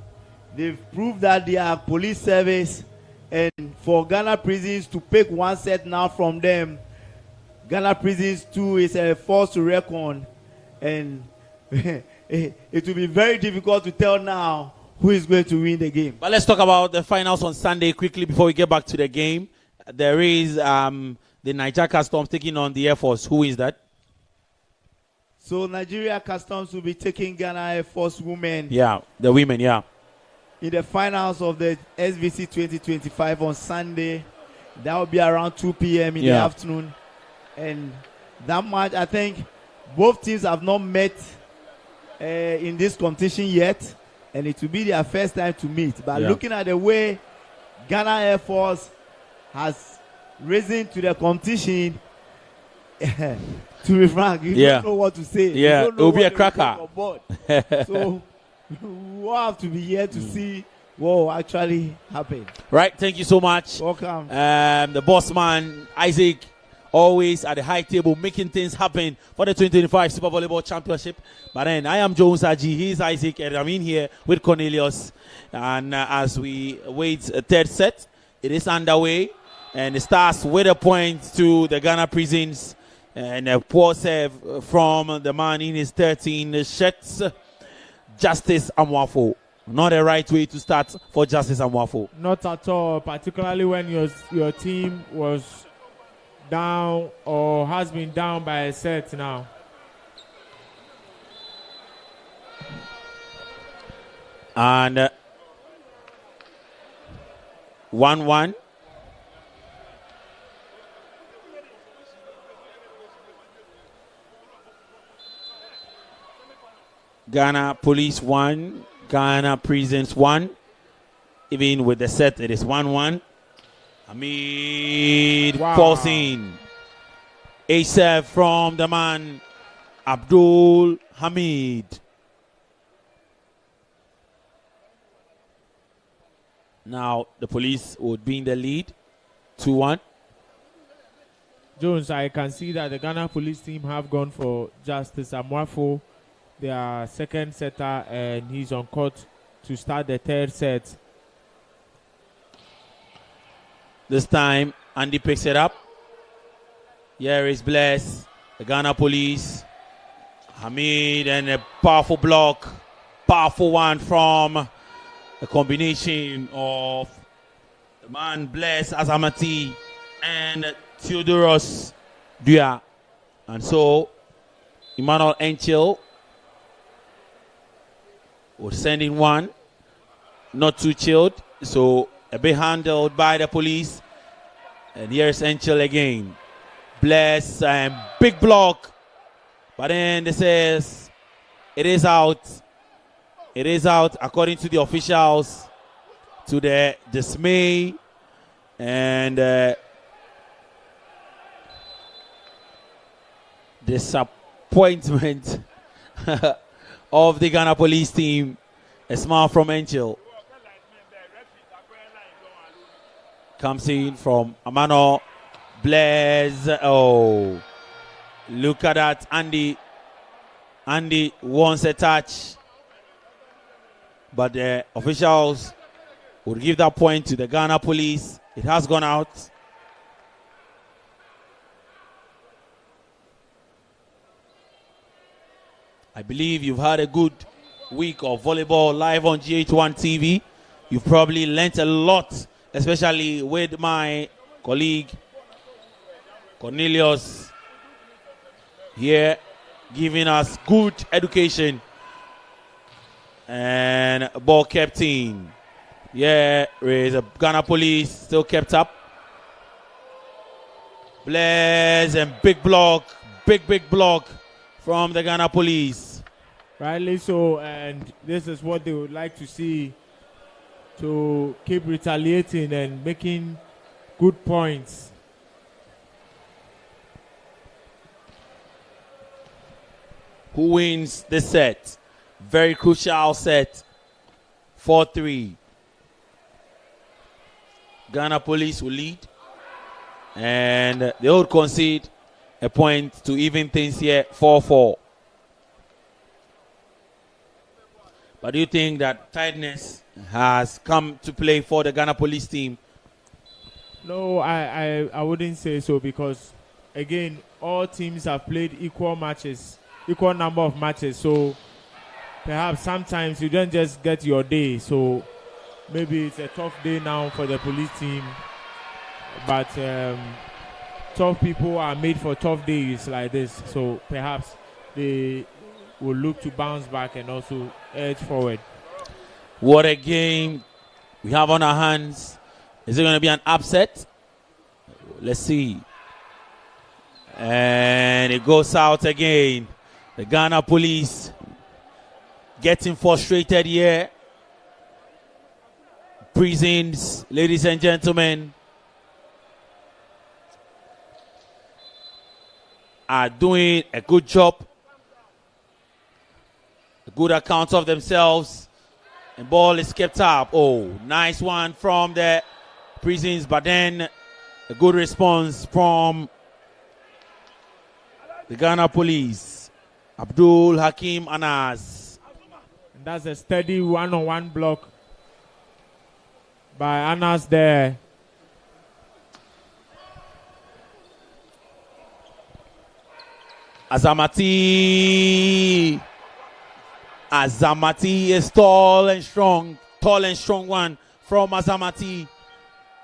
they've proved that they are police service, and for Ghana Prisons to pick 1 set now from them, Ghana Prisons 2 is a force to reckon, and it will be very difficult to tell now who is going to win the game. But let's talk about the finals on Sunday quickly before we get back to the game. There is the Niger Customs taking on the Air Force. Who is that? So Nigeria Customs will be taking Ghana Air Force women. Yeah, the women, yeah. In the finals of the SVC 2025 on Sunday. That will be around 2 p.m. in the afternoon. And that match, I think both teams have not met in this competition yet, and it will be their first time to meet. But looking at the way Ghana Air Force has risen to the competition, to be frank, you don't know what to say. Yeah, it will be a cracker. So we'll have to be here to see what will actually happen. Right, thank you so much. Welcome. The boss man, Isaac, always at the high table making things happen for the 2025 Super Volleyball Championship. But then I am GHOne Saji, he's Isaac, and I'm in here with Cornelius. And as we wait a third set, it is underway. And it starts with a point to the Ghana Prisons. And a poor serve from the man in his 13 shots, Justice Amwafo. Not the right way to start for Justice Amwafo. Not at all, particularly when your team was down or has been down by a set now. And 1-1. Ghana Police 1, Ghana Prisons 1. Even with the set, it is 1-1. Hamid falls in. A serve from the man, Abdul Hamid. Now the police would be in the lead, 2-1. Jones, I can see that the Ghana Police team have gone for Justice Amwafo, their second setter, and he's on court to start the third set. This time, Andy picks it up. Here is Bless, the Ghana Police. Hamid and a powerful block. Powerful one from a combination of the man Bless Azamati and Theodoros Dua. And so Emmanuel Enchil was sending one, not too chilled, so a bit handled by the police. And here's Enchil again. Bless and big block. But then this says it is out. It is out according to the officials, to the dismay and disappointment of the Ghana police team. A smile from Angel. Comes in from Amano. Blaze. Oh, look at that. Andy wants a touch, but the officials would give that point to the Ghana police. It has gone out. I believe you've had a good week of volleyball live on GHOne TV. You've probably learnt a lot, especially with my colleague Cornelius here, giving us good education. And ball kept in. Yeah, is a Ghana police still kept up. Blaze and big block from the Ghana police. Rightly so, and this is what they would like to see, to keep retaliating and making good points. Who wins this set? Very crucial set. 4-3. Ghana police will lead, and they will concede a point to even things here. 4-4. But do you think that tightness has come to play for the Ghana police team? No, I wouldn't say so, because again, all teams have played equal number of matches, so perhaps sometimes you don't just get your day. So maybe it's a tough day now for the police team, but tough people are made for tough days like this, so perhaps they will look to bounce back and also edge forward. What a game we have on our hands. Is it going to be an upset? Let's see. And it goes out again. The Ghana police getting frustrated here. Prisons, ladies and gentlemen, are doing a good job. A good account of themselves. And ball is kept up. Oh, nice one from the Prisons, but then a good response from the Ghana police. Abdul Hakim Anas. And that's a steady one-on-one block by Anas there. Azamati is tall and strong one from Azamati.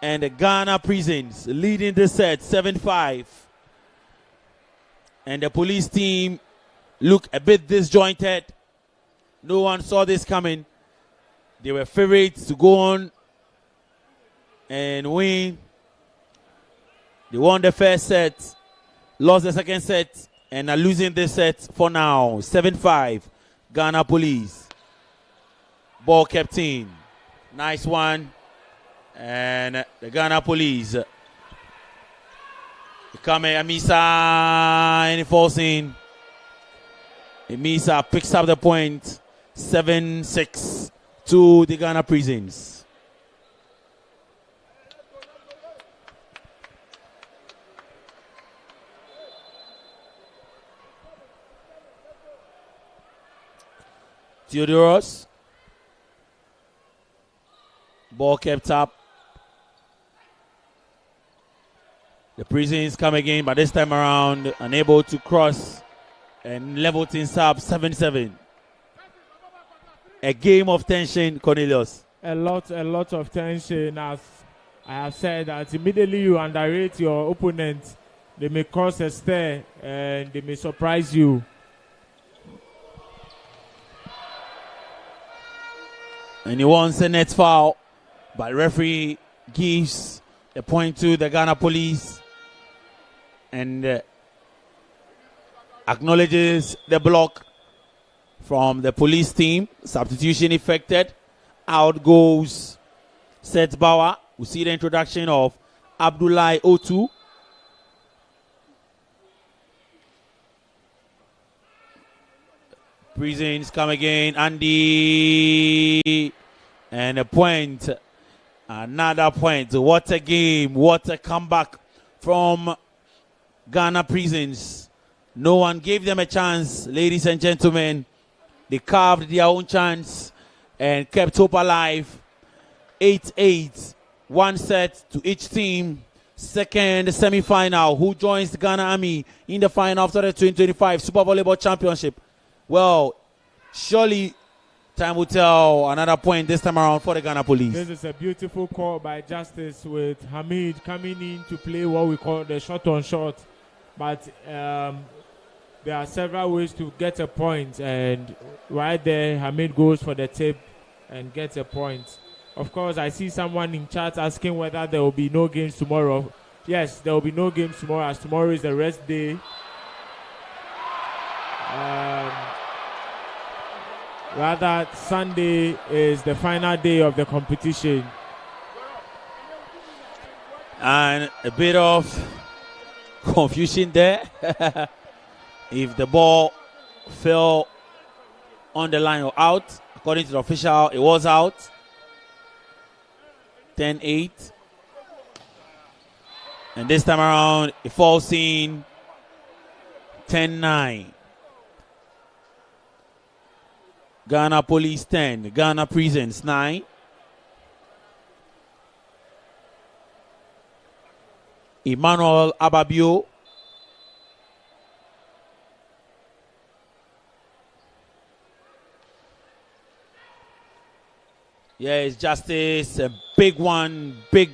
And the Ghana Prisons leading the set 7-5. And the police team look a bit disjointed. No one saw this coming. They were favorites to go on and win. They won the first set, lost the second set, and are losing this set for now. 7-5, Ghana police. Ball kept in. Nice one. And the Ghana police. Ikame Amisa, and it falls in. Amisa picks up the point. 7-6 to the Ghana Prisons. Theodoros. Ball kept up. The Prisons come again, but this time around unable to cross and level things up 7-7. A game of tension, Cornelius. A lot of tension. As I have said, that immediately you underrate your opponent, they may cause a stir and they may surprise you. And he wants a net foul, but referee gives a point to the Ghana Police and acknowledges the block from the police team. Substitution effected. Out goes Seth Bauer. We see the introduction of Abdullahi Otu. Prisons come again. Andy. And a point. Another point. What a game. What a comeback from Ghana Prisons. No one gave them a chance, ladies and gentlemen. They carved their own chance and kept hope alive. 8-8. One set to each team. Second semi-final. Who joins the Ghana Army in the final after the 2025 Super Volleyball Championship? Well, surely time will tell. Another point this time around for the Ghana Police. This is a beautiful call by Justice with Hamid coming in to play what we call the shot-on-shot. But there are several ways to get a point, and right there, Hamid goes for the tip and gets a point. Of course, I see someone in chat asking whether there will be no games tomorrow. Yes, there will be no games tomorrow, as tomorrow is the rest day. Rather, Sunday is the final day of the competition. And a bit of confusion there. If the ball fell on the line or out, according to the official, it was out. 10-8. And this time around, it falls in 10-9. Ghana Police 10, Ghana Prisons 9. Emmanuel Ababio. Yeah, it's Justice. A big one. Big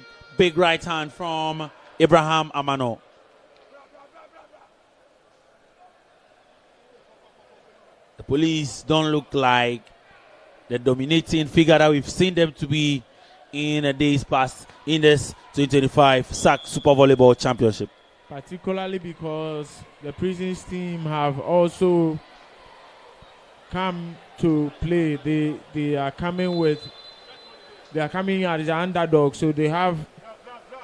right hand from Abraham Amano. The Police don't look like the dominating figure that we've seen them to be in the days past in this 2025 SAC Super Volleyball Championship. Particularly because the Prisons team have also come to play. They are coming as the underdog, so they have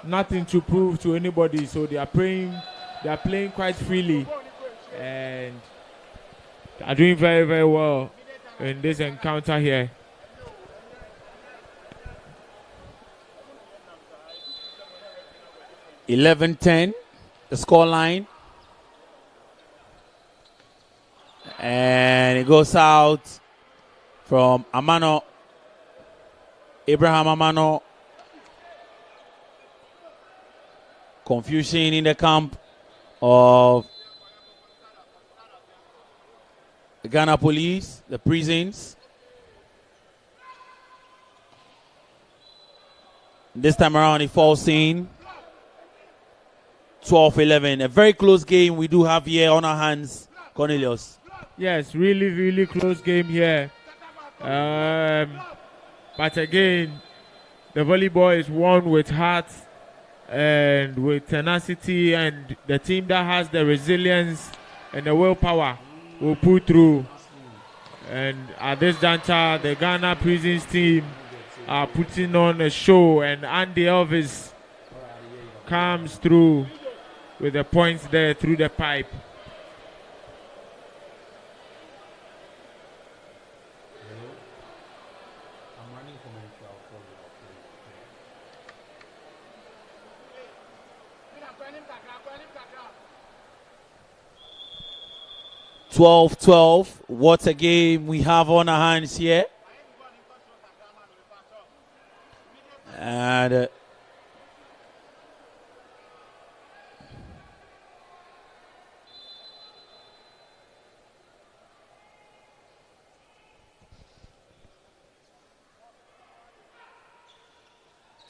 nothing to prove to anybody. So they are playing quite freely, and they are doing very, very well in this encounter here. (11-10) the score line, and it goes out from Amano. Abraham Amano. Confusion in the camp of the Ghana Police, the Prisons. This time around, it falls in 12-11. A very close game we do have here on our hands, Cornelius. Yes, really, really close game here. But again, the volleyball is won with heart and with tenacity, and the team that has the resilience and the willpower will pull through. And at this juncture, the Ghana Prisons team are putting on a show, and Andy Elvis comes through with the points there through the pipe. (12-12). What a game we have on our hands here. And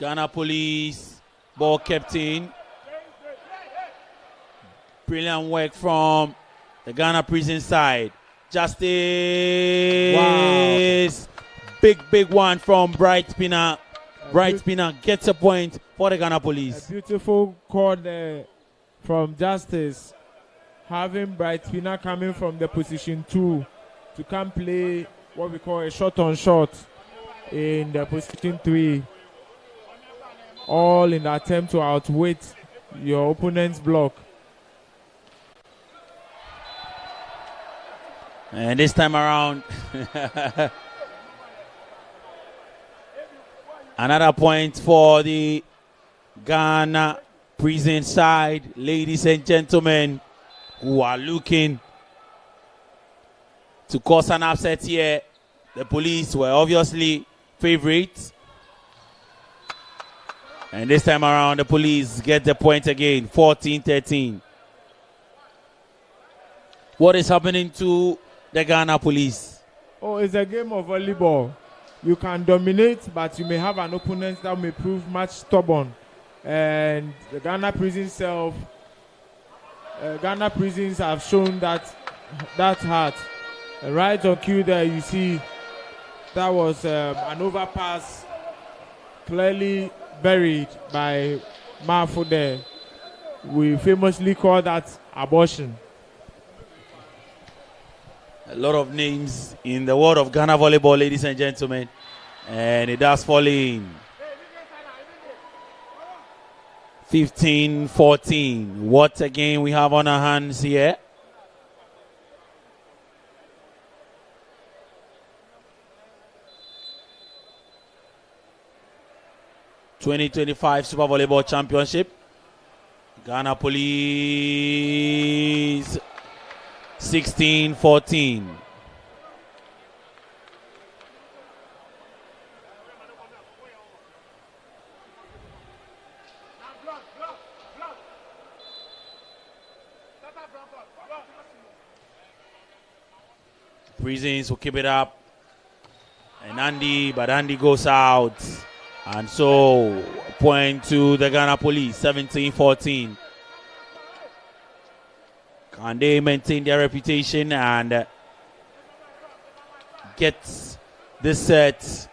Ghana Police, ball kept in. Brilliant work from the Ghana Prison side. Justice. Wow. Big one from Bright Pina. Bright Pina gets a point for the Ghana Police. A beautiful call there from Justice. Having Bright Pina coming from the position 2 to come play what we call a shot on shot in the position 3. All in the attempt to outwit your opponent's block. And this time around, another point for the Ghana Prison side. Ladies and gentlemen, who are looking to cause an upset here. The Police were obviously favorites. And this time around, the Police get the point again, 14-13. What is happening to the Ghana Police? Oh, it's a game of volleyball. You can dominate, but you may have an opponent that may prove much stubborn. And the Ghana Prisons have shown that heart. Right on cue there, you see that was an overpass clearly buried by Marfo there. We famously call that abortion. A lot of names in the world of Ghana volleyball, ladies and gentlemen. And it does fall in. 15-14. What a game we have on our hands here. (2025) Super Volleyball Championship. Ghana Police 16-14. Prisons will keep it up. And Andy goes out. And so, point to the Ghana Police, 17-14. Can they maintain their reputation and get this set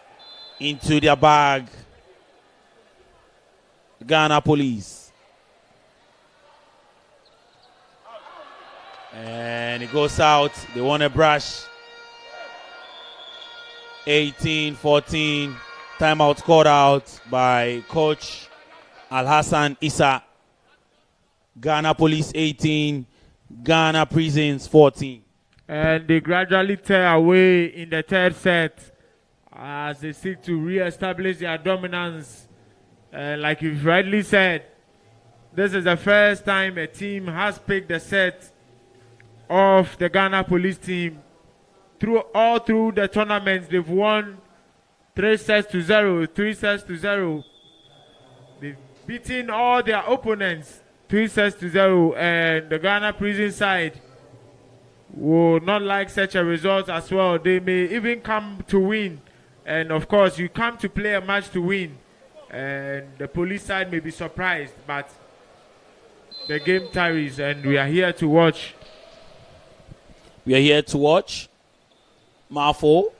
into their bag? Ghana Police. And it goes out. They want a brush. 18-14. Timeout called out by Coach Al-Hassan Issa. Ghana Police 18, Ghana Prisons 14. And they gradually tear away in the third set as they seek to re-establish their dominance. Like you've rightly said, this is the first time a team has picked the set of the Ghana Police team. All through the tournaments, they've won 3 sets to 0, 3 sets to 0. They've beaten all their opponents 3 sets to 0, and the Ghana Prison side will not like such a result as well. They may even come to win, and of course you come to play a match to win, and the Police side may be surprised, but the game tarries and we are here to watch. We are here to watch. Marfo.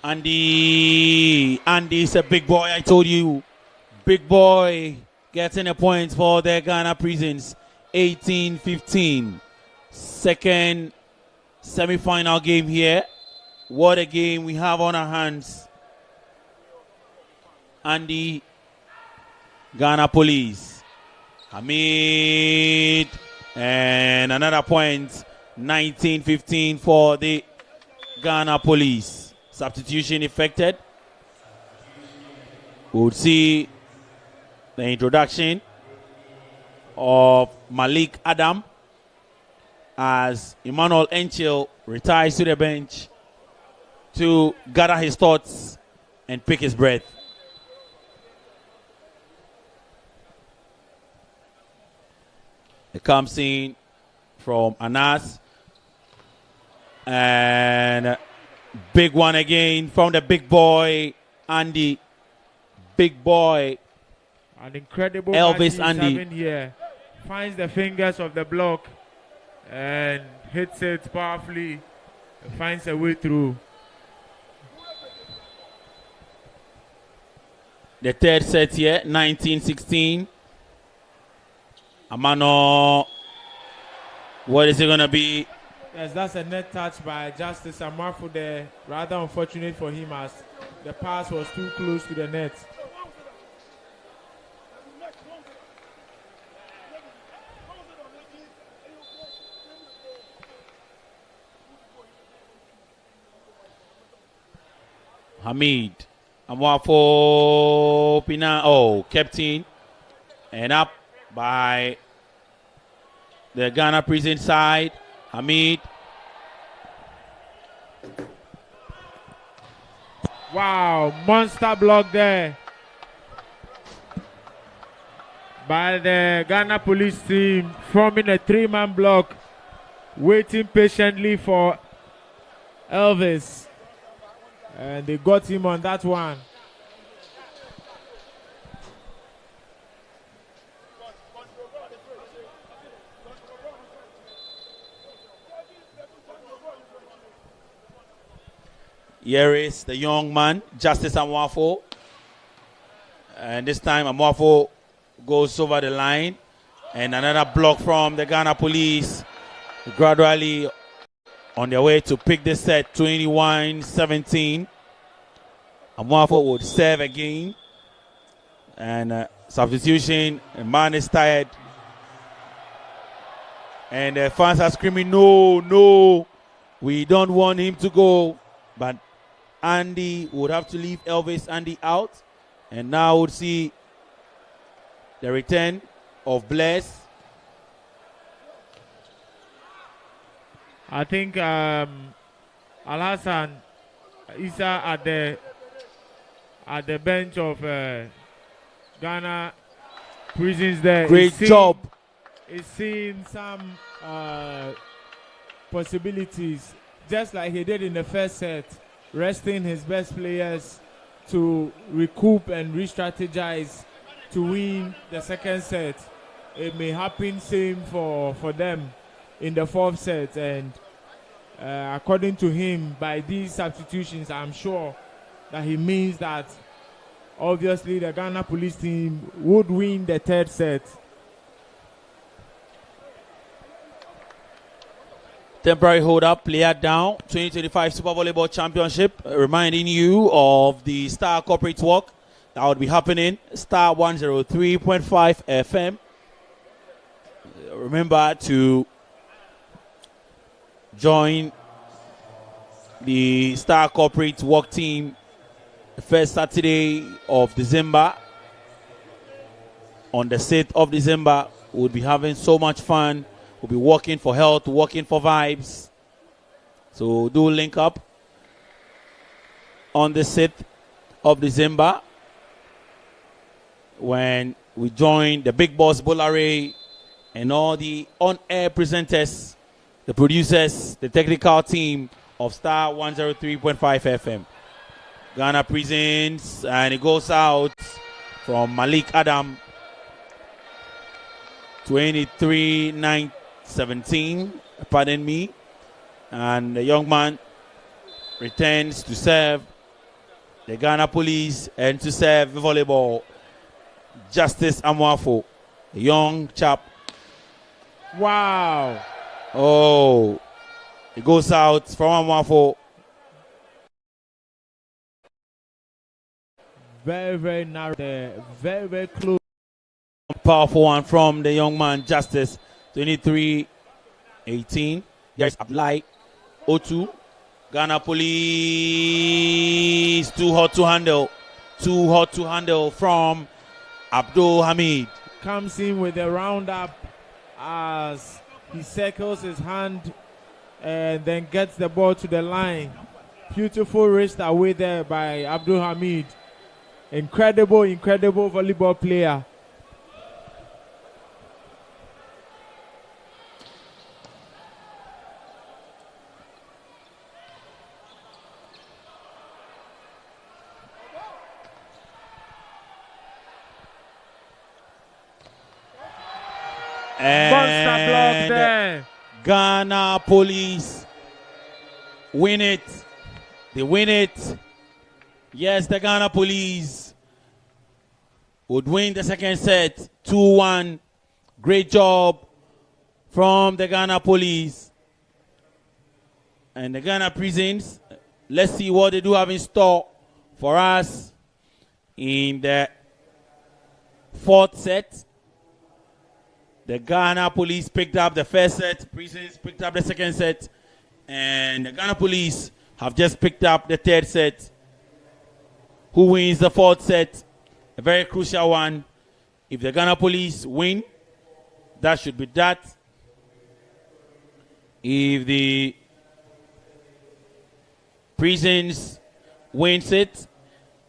Andy is a big boy, I told you. Big boy getting a point for the Ghana Prisons. 18-15. Second semi-final game here. What a game we have on our hands. Andy, Ghana Police. Hamid. And another point. 19-15 for the Ghana Police. Substitution effected. We'll see the introduction of Malik Adam as Emmanuel Enchil retires to the bench to gather his thoughts and pick his breath. It comes in from Anas. And big one again from the big boy, Andy. big boy. An incredible Elvis match he's Andy. having here. Finds the fingers of the block and hits it powerfully. Finds a way through. The third set here, 19-16. Amano, what is it going to be? Yes, that's a net touch by Justice Amafu there. Rather unfortunate for him as the pass was too close to the net. Hamid. Amwafo Pina. Oh, kept in. And up by the Ghana prison side. Hamid. Wow, monster block there by the Ghana police team, forming a 3-man block, waiting patiently for Elvis. And they got him on that one. Here is the young man, Justice Amwafo. And this time Amwafo goes over the line. And another block from the Ghana police. Gradually on their way to pick this set, 21-17. Amwafo would serve again. And substitution, the man is tired. And the fans are screaming, no, no. We don't want him to go. But Andy would have to leave Elvis Andy out. And now we'll see the return of Bless. I think Al-Hassan Isa at the bench of Ghana prisons there. Great job. He's seeing some possibilities, just like he did in the first set, resting his best players to recoup and re-strategize to win the second set. It may happen same for them in the fourth set, and according to him, by these substitutions, I'm sure that he means that obviously the Ghana police team would win the third set. Temporary hold up, player down. 2025 Super Volleyball Championship. Reminding you of the Star Corporate Walk that would be happening. Star 103.5 FM. Remember to join the Star Corporate Walk team the first Saturday of December. On the 6th of December, we'll be having so much fun. We'll be working for health, working for vibes. So do link up on the 6th of December when we join the Big Boss Bolare and all the on-air presenters, the producers, the technical team of Star 103.5 FM. Ghana presents, and it goes out from Malik Adam, 23-17, pardon me. And the young man returns to serve the Ghana police and to serve volleyball. Justice Amwafo, a young chap. Wow. Oh, it goes out from Amwafo. Very, very narrow there. Very, very close. Powerful one from the young man, Justice. 23-18. There's Abdullahi. 0-2. Ghana police. Too hot to handle. Too hot to handle from Abdul Hamid. Comes in with a roundup as he circles his hand and then gets the ball to the line. Beautiful wrist away there by Abdul Hamid. Incredible, incredible volleyball player. Monster block And there. Ghana Police win it. They win it. Yes, the Ghana Police would win the second set 2-1. Great job from the Ghana Police. And the Ghana Prisons, let's see what they do have in store for us in the fourth set. The Ghana Police picked up the first set, Prisons picked up the second set, and the Ghana Police have just picked up the third set. Who wins the fourth set? A very crucial one. If the Ghana Police win, that should be that. If the Prisons wins it,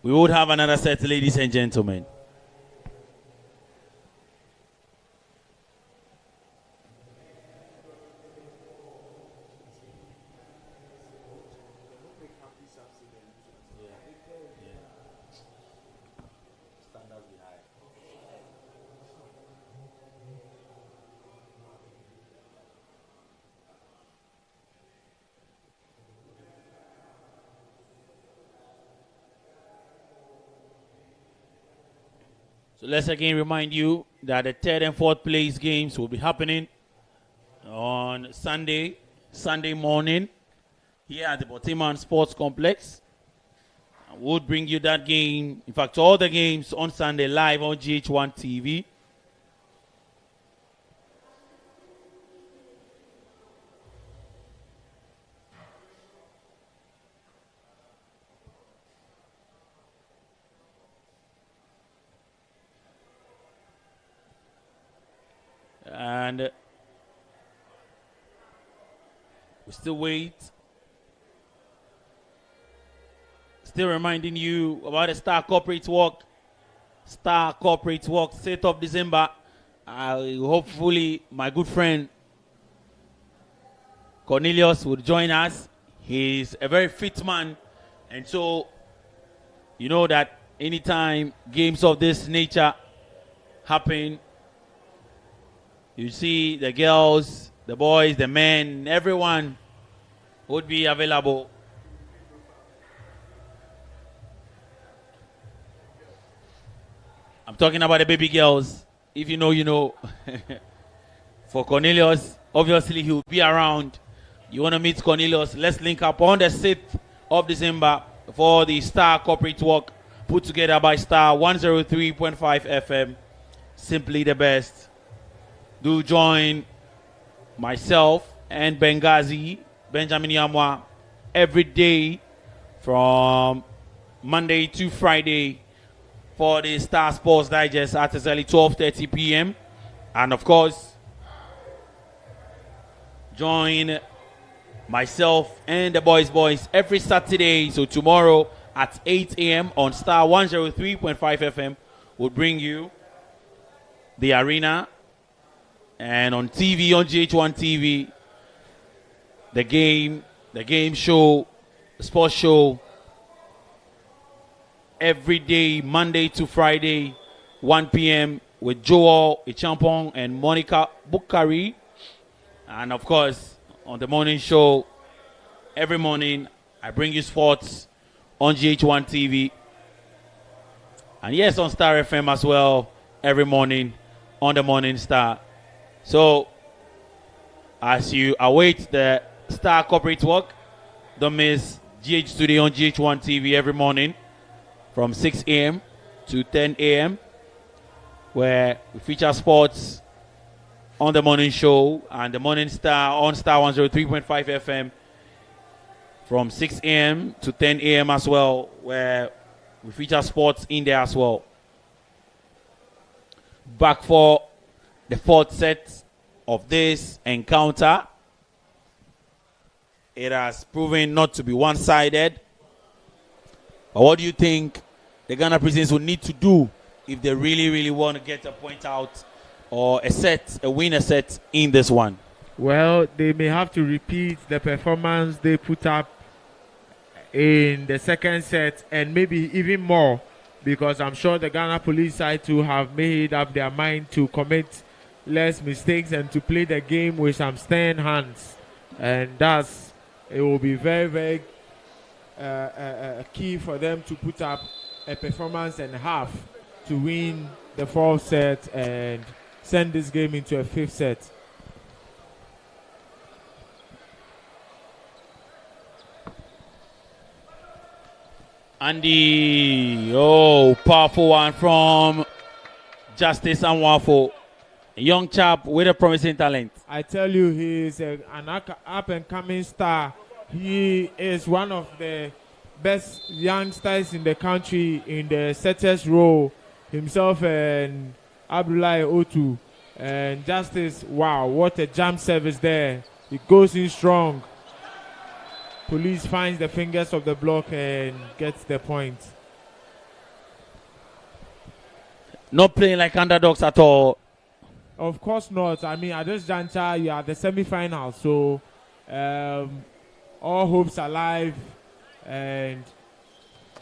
we would have another set, ladies and gentlemen. So let's again remind you that the third and fourth place games will be happening on Sunday morning here at the Botiman Sports Complex. And we'll bring you that game, in fact, all the games on Sunday live on GHOne TV. And we still wait. Still reminding you about the Star Corporate Walk. Star Corporate Walk, 6th of December. Hopefully, my good friend Cornelius will join us. He's a very fit man. And so, you know that anytime games of this nature happen, you see the girls, the boys, the men, everyone would be available. I'm talking about the baby girls. If you know, you know. For Cornelius, obviously he will be around. You want to meet Cornelius, let's link up on the 6th of December for the Star Corporate Walk put together by Star 103.5 FM. Simply the best. Do join myself and Benjamin Yamwa every day from Monday to Friday for the Star Sports Digest at exactly 12:30 p.m. And of course, join myself and the boys every Saturday. So tomorrow at 8 a.m. on Star 103.5 FM will bring you the arena. And on TV, on GHOne TV, the game show, the sports show, every day, Monday to Friday, 1 p.m. with Joel Ichampong and Monica Bukari. And of course, on the morning show, every morning, I bring you sports on GHOne TV. And yes, on Star FM as well, every morning on the Morning Star. So, as you await the Star Corporate Walk, don't miss GH Studio on GHOne TV every morning from 6 a.m. to 10 a.m. where we feature sports on the morning show and the Morning Star on Star 103.5 FM from 6 a.m. to 10 a.m. as well, where we feature sports in there as well. Back for the fourth set of this encounter. It has proven not to be one-sided. But what do you think the Ghana Prisons will need to do if they really, really want to get a point out or a winner set in this one? Well, they may have to repeat the performance they put up in the second set and maybe even more, because I'm sure the Ghana Police side too have made up their mind to commit less mistakes and to play the game with some stern hands. And thus, it will be very, very key for them to put up a performance and a half to win the fourth set and send this game into a fifth set. Andy, powerful one from Justice Anwafo. A young chap with a promising talent. I tell you, he is an up-and-coming star. He is one of the best youngsters in the country in the setters role. Himself and Abdullahi Otu. And Justice, wow, what a jump service there. He goes in strong. Police finds the fingers of the block and gets the point. Not playing like underdogs at all. Of course not. I mean, at this juncture, you are the semi-final, so all hopes are alive.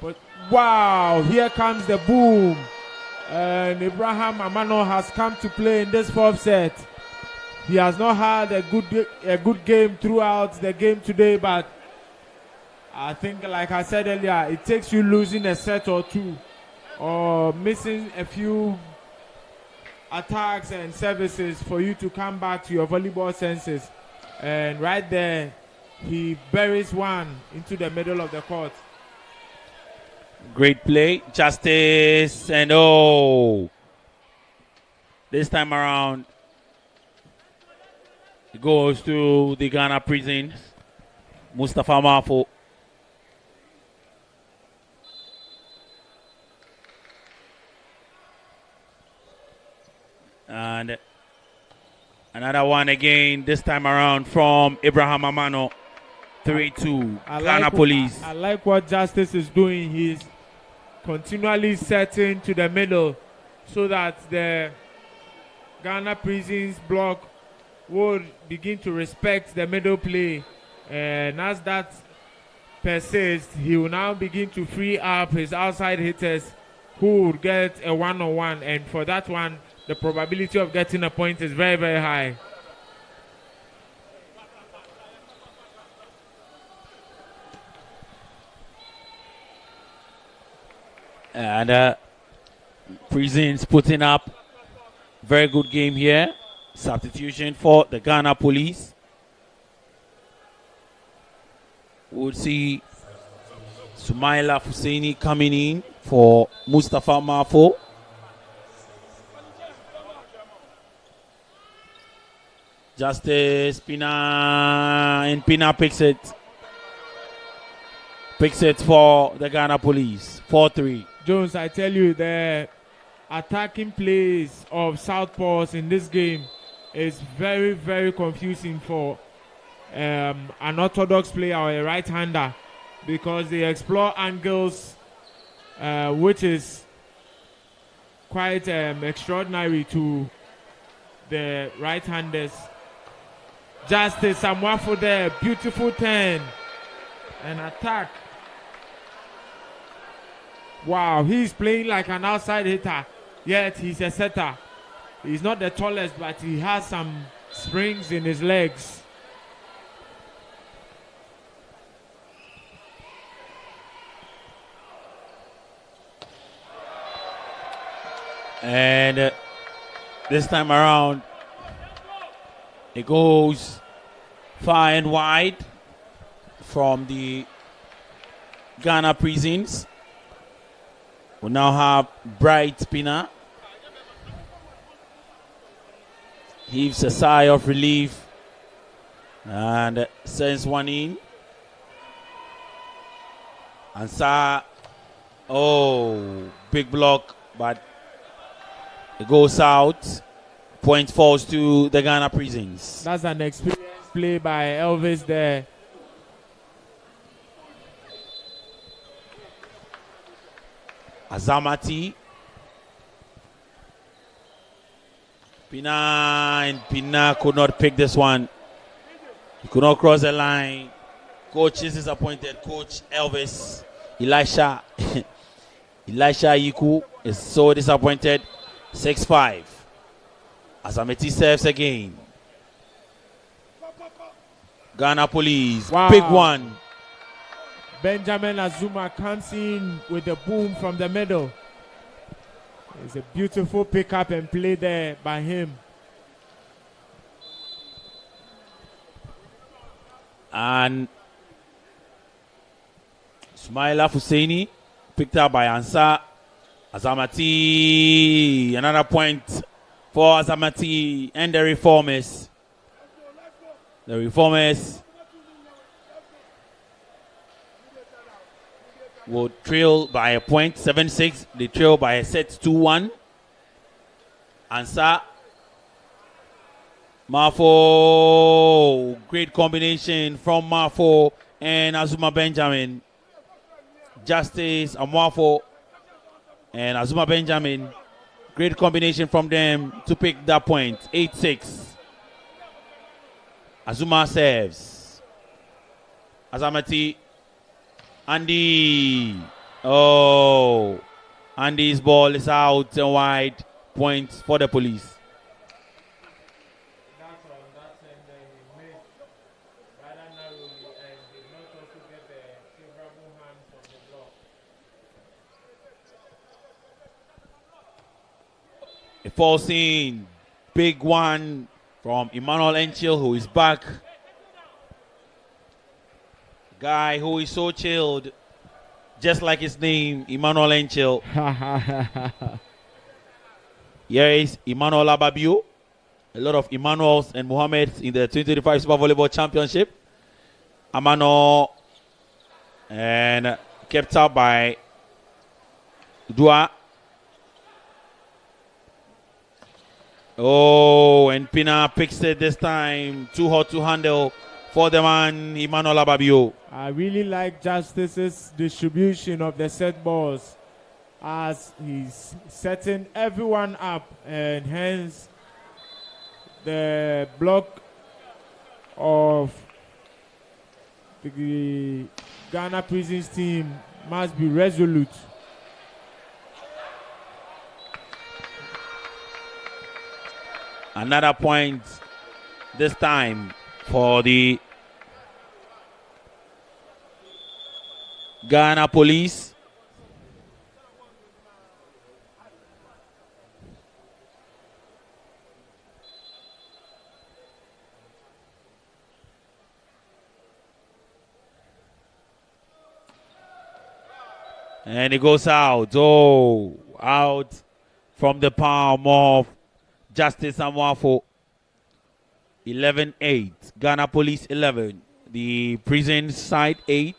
But wow, here comes the boom. And Abraham Amano has come to play in this fourth set. He has not had a good game throughout the game today, but I think, like I said earlier, it takes you losing a set or two or missing a few attacks and services for you to come back to your volleyball senses. And right there, he buries one into the middle of the court. Great play, Justice, and this time around, it goes to the Ghana Prisons, Mustafa Mafo. And another one again, this time around from Abraham Amano. 3-2, Ghana Police. I like what Justice is doing. He's continually setting to the middle so that the Ghana Prisons block would begin to respect the middle play. And as that persists, he will now begin to free up his outside hitters who would get a one-on-one. And for that one, the probability of getting a point is very, very high. And Prisons putting up very good game here. Substitution for the Ghana Police. We'll see Sumaila Husseini coming in for Mustafa Mafo. Justice Pina, and Pina picks it. Picks it for the Ghana Police. 4-3. Jones, I tell you, the attacking plays of southpaws in this game is very, very confusing for an orthodox player or a right-hander because they explore angles which is quite extraordinary to the right-handers. Justice Amwafo there, beautiful turn and attack. Wow, he's playing like an outside hitter, yet he's a setter. He's not the tallest, but he has some springs in his legs. And this time around, it goes far and wide from the Ghana Prisons. We now have Bright Spinner. Heaves a sigh of relief and sends one in. Ansar, big block, but it goes out. Point falls to the Ghana Prisons. That's an experienced play by Elvis there. Azamati. Pina could not pick this one. He could not cross the line. Coach is disappointed. Coach Elvis. Elisha Yiku is so disappointed. 6-5. Azamati serves again. Ghana Police. Wow. Big one. Benjamin Azuma comes in with a boom from the middle. It's a beautiful pick-up and play there by him. And Smaila Husseini picked up by Ansa. Azamati. Another point for Azamati and the Reformers. The Reformers will trail by a point, 7-6. They trail by a set, 2-1. Ansa. Mafo. Great combination from Mafo and Azuma Benjamin. Justice Amwafo and Azuma Benjamin. Great combination from them to pick that point, 8-6. Azuma serves. Azamati. Andy. Oh. Andy's ball is out and wide. Points for the Police. A false in. Big one from Emmanuel Enchil, who is back. Guy who is so chilled, just like his name, Emmanuel Enchil. Here is Emmanuel Ababiu. A lot of Emmanuels and Mohammeds in the 2025 Super Volleyball Championship. Amano and kept up by Dua. Oh, and Pina picks it this time. Too hot to handle for the man, Emmanuel Ababiu. I really like Justice's distribution of the set balls as he's setting everyone up, and hence the block of the Ghana Prisons team must be resolute. Another point this time for the Ghana Police. And it goes out. Oh, out from the palm of Justice Amwafo. 11-8. Ghana Police 11. The prison side 8.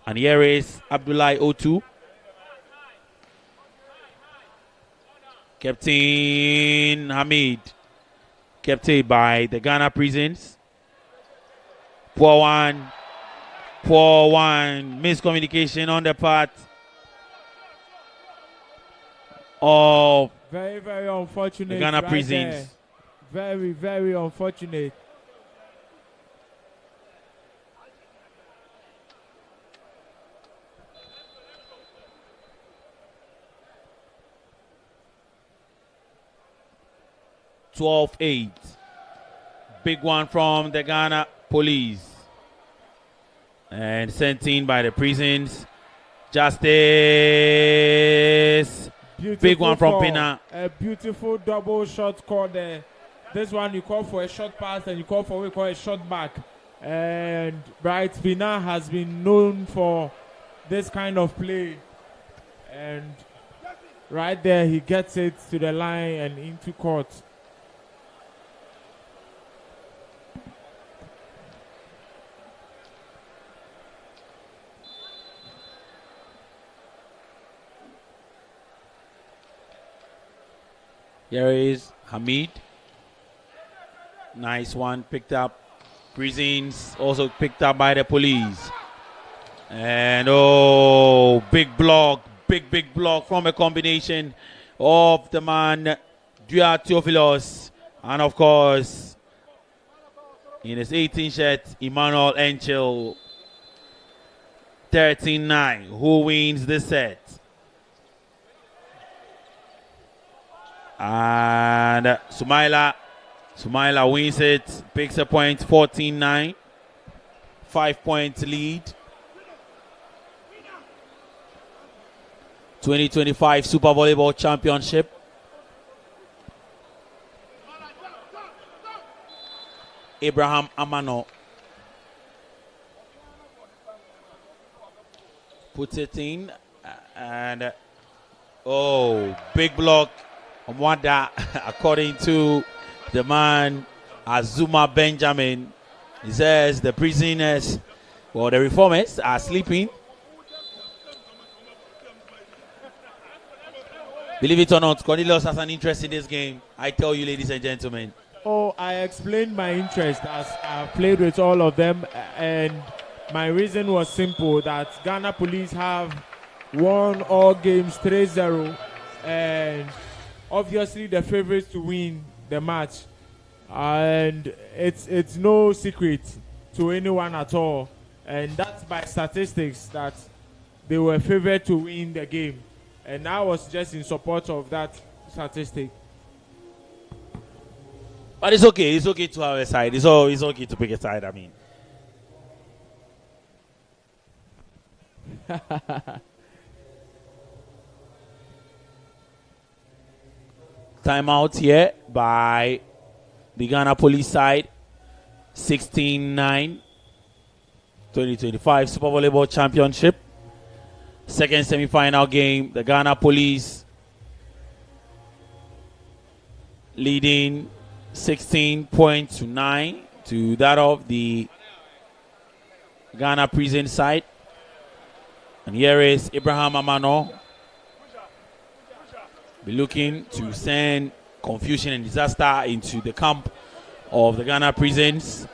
And here is Abdullahi Otu. Captain Hamid. Captain by the Ghana Prisons. Poor one. Poor one. Miscommunication on the part of very, very unfortunate. The Ghana right Prisons. There. Very, very unfortunate. (12-8). Big one from the Ghana Police. And sent in by the Prisons. Justice. Beautiful Big one from call. Pina. A beautiful double shot call there. This one you call for a short pass and you call for what we call a shot back. And Bright Pina has been known for this kind of play. And right there he gets it to the line and into court. Here is Hamid. Nice one picked up. Prisons also picked up by the Police. And oh, big block. Big block from a combination of the man Dua Theophilos. And of course, in his 18 shirt, Emmanuel Enchil. 13-9. Who wins this set? And And Sumaila wins it, picks a point, 14-9. 5-point lead. 2025 Super Volleyball Championship. Abraham Amano puts it in, and big block. Mwanda, according to the man Azuma Benjamin, he says the prisoners, the reformers are sleeping. Believe it or not, Cornelius has an interest in this game. I tell you, ladies and gentlemen. Oh, I explained my interest as I played with all of them, and my reason was simple, that Ghana Police have won all games 3-0, and obviously the favorites to win the match. And it's no secret to anyone at all, and that's by statistics that they were favored to win the game, and I was just in support of that statistic. But it's okay. It's okay to have a side. It's okay to pick a side. I mean, timeout here by the Ghana Police side. 16-9. 2025 Super Volleyball Championship. Second semi-final game. The Ghana Police leading 16 points to 9 to that of the Ghana Prison side. And here is Abraham Amano. Be looking to send confusion and disaster into the camp of the Ghana Prisons.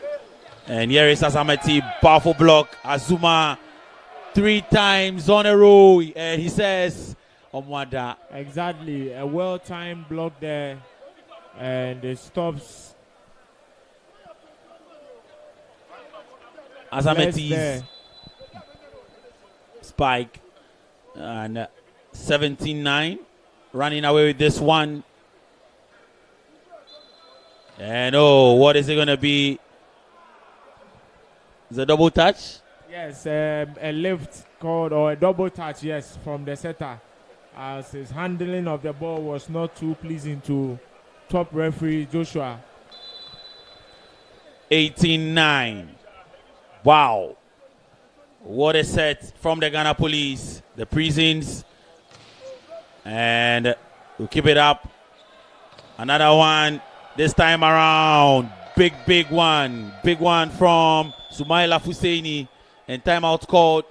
And here is Asamati, powerful block. Azuma 3 times on a row. And he says, Omwada. Exactly, a well-timed block there. And it stops Azameti's spike. And 17-9. Running away with this one. And what is it going to be? Is it a double touch? Yes, a lift called, or a double touch, yes, from the setter. As his handling of the ball was not too pleasing to top referee Joshua. 18-9. Wow. What a set from the Ghana Police. The Prisons. And we'll keep it up. Another one this time around. Big one. Big one from Sumaila Fuseini. And timeout called.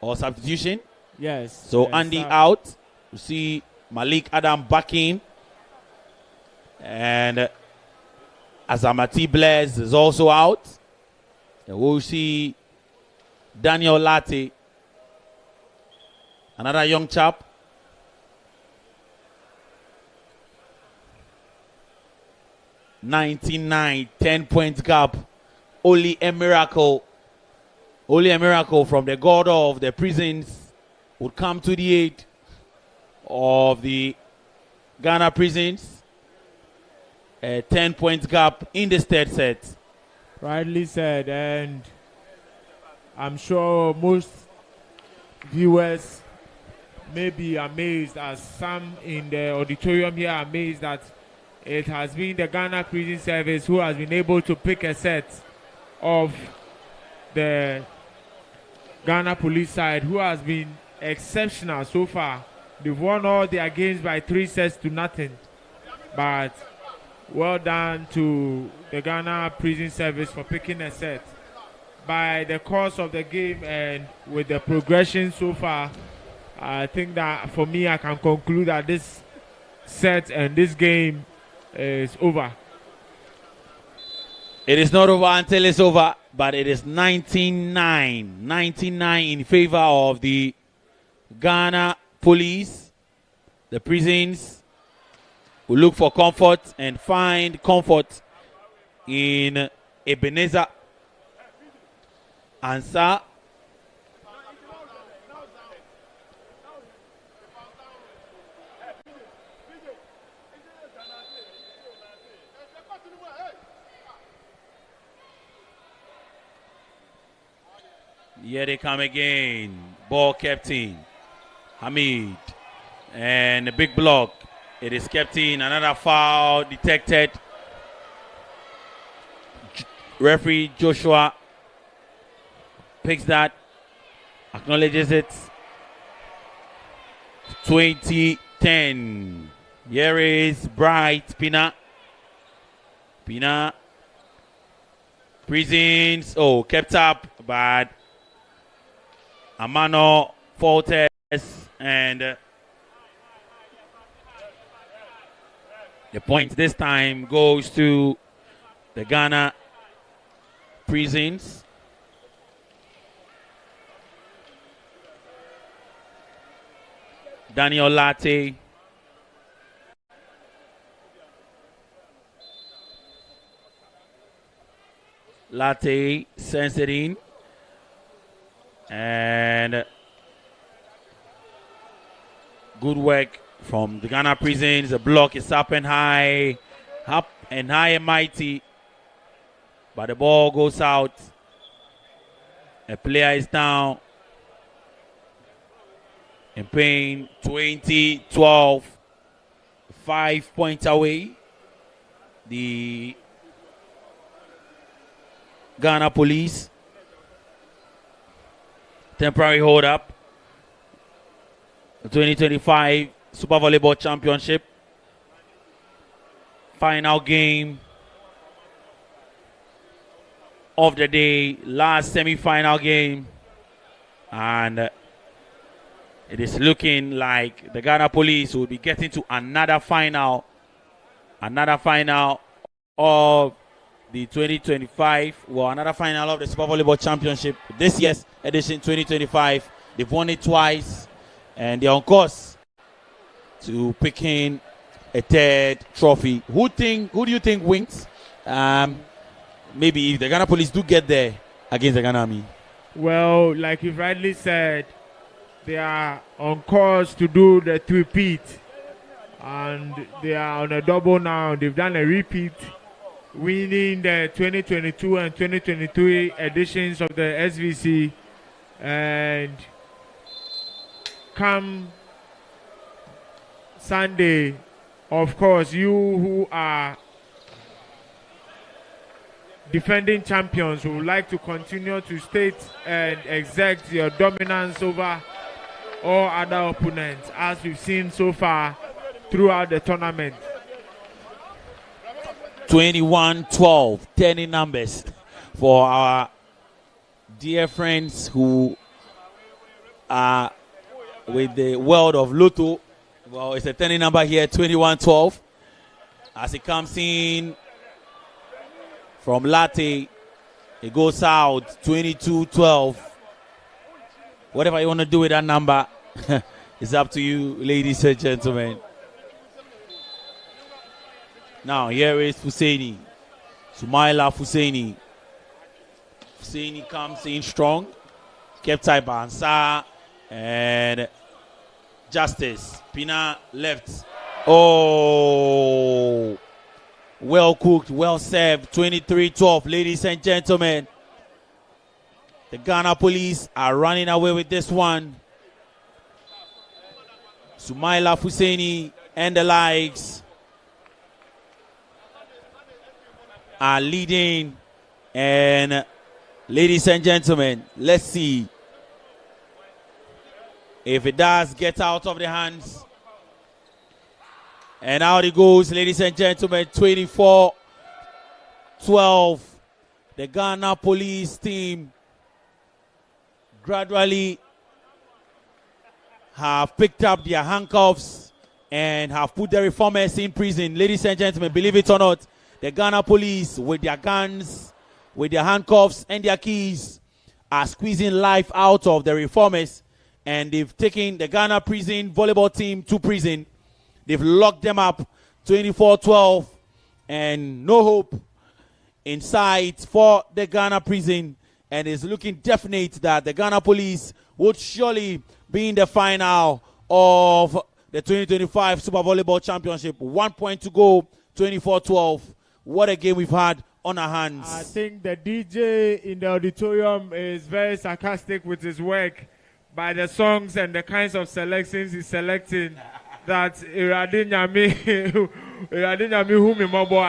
Or substitution. Yes. So yes, Andy out. You see Malik Adam back in. And Azamati Blaise is also out. And we'll see Daniel Latte. Another young chap. $99, 10-point gap. Only a miracle from the god of the prisons would come to the aid of the Ghana Prisons. A 10-point gap in the third set. Rightly said, and I'm sure most viewers may be amazed, as some in the auditorium here are amazed, that it has been the Ghana Prison Service who has been able to pick a set of the Ghana Police side, who has been exceptional so far. They've won all their games by 3-0. But well done to the Ghana Prison Service for picking a set. By the course of the game and with the progression so far, I think that for me, I can conclude that this set and this game is over. It is not over until it's over, but it is 19-9. 19-9 in favor of the Ghana Police. The Prisons will look for comfort and find comfort in Ebenezer Ansah. Here they come again. Ball kept in. Hamid. And a big block. It is kept in. Another foul detected. Referee Joshua picks that. Acknowledges it. 2010. Here is Bright Pina. Pina. Prisons. Oh, kept up, but Amano Fortes and the point this time goes to the Ghana Prisons. Daniel Latte. Latte sends it in. And good work from the Ghana Prisons. The block is up and high and mighty. But the ball goes out. A player is down. In pain, 20-12. 5 points away. The Ghana Police. Temporary hold up. The 2025 Super Volleyball Championship. Final game of the day. Last semi-final game. And it is looking like the Ghana Police will be getting to another final. Another final of the 2025, another final of the Super Volleyball Championship. This year's edition 2025. They've won it twice, and they're on course to picking a third trophy. Who do you think wins? Maybe if the Ghana Police do get there against the Ghana Army. Well, like you rightly said, they are on course to do the three-peat, and they are on a double now. They've done a repeat, winning the 2022 and 2023 editions of the SVC, and come Sunday, of course, you who are defending champions who would like to continue to state and exert your dominance over all other opponents, as we've seen so far throughout the tournament. 21-12, 10 in numbers for our dear friends who are with the world of Lotto. Well, it's a 10 in number here, 21-12. As it comes in from Latte, it goes out 22-12. Whatever you want to do with that number, it's up to you, ladies and gentlemen. Now, here is Husseini. Sumaila Husseini. Husseini comes in strong. Kept tight by Ansar. And Justice. Pina left. Oh. Well cooked, well served. 23-12, ladies and gentlemen. The Ghana Police are running away with this one. Sumaila Husseini and the likes are leading. And ladies and gentlemen, let's see if it does get out of the hands. And out it goes, ladies and gentlemen, 24-12. The Ghana Police team gradually have picked up their handcuffs and have put the reformers in prison. Ladies and gentlemen, believe it or not, the Ghana Police, with their guns, with their handcuffs and their keys, are squeezing life out of the reformers. And they've taken the Ghana prison volleyball team to prison. They've locked them up 24-12, and no hope in sight for the Ghana prison. And it's looking definite that the Ghana Police would surely be in the final of the 2025 Super Volleyball Championship. 1 point to go, 24-12. What a game we've had on on our hands. I think the DJ in the auditorium is very sarcastic with his work by the songs and the kinds of selections he's selecting. That I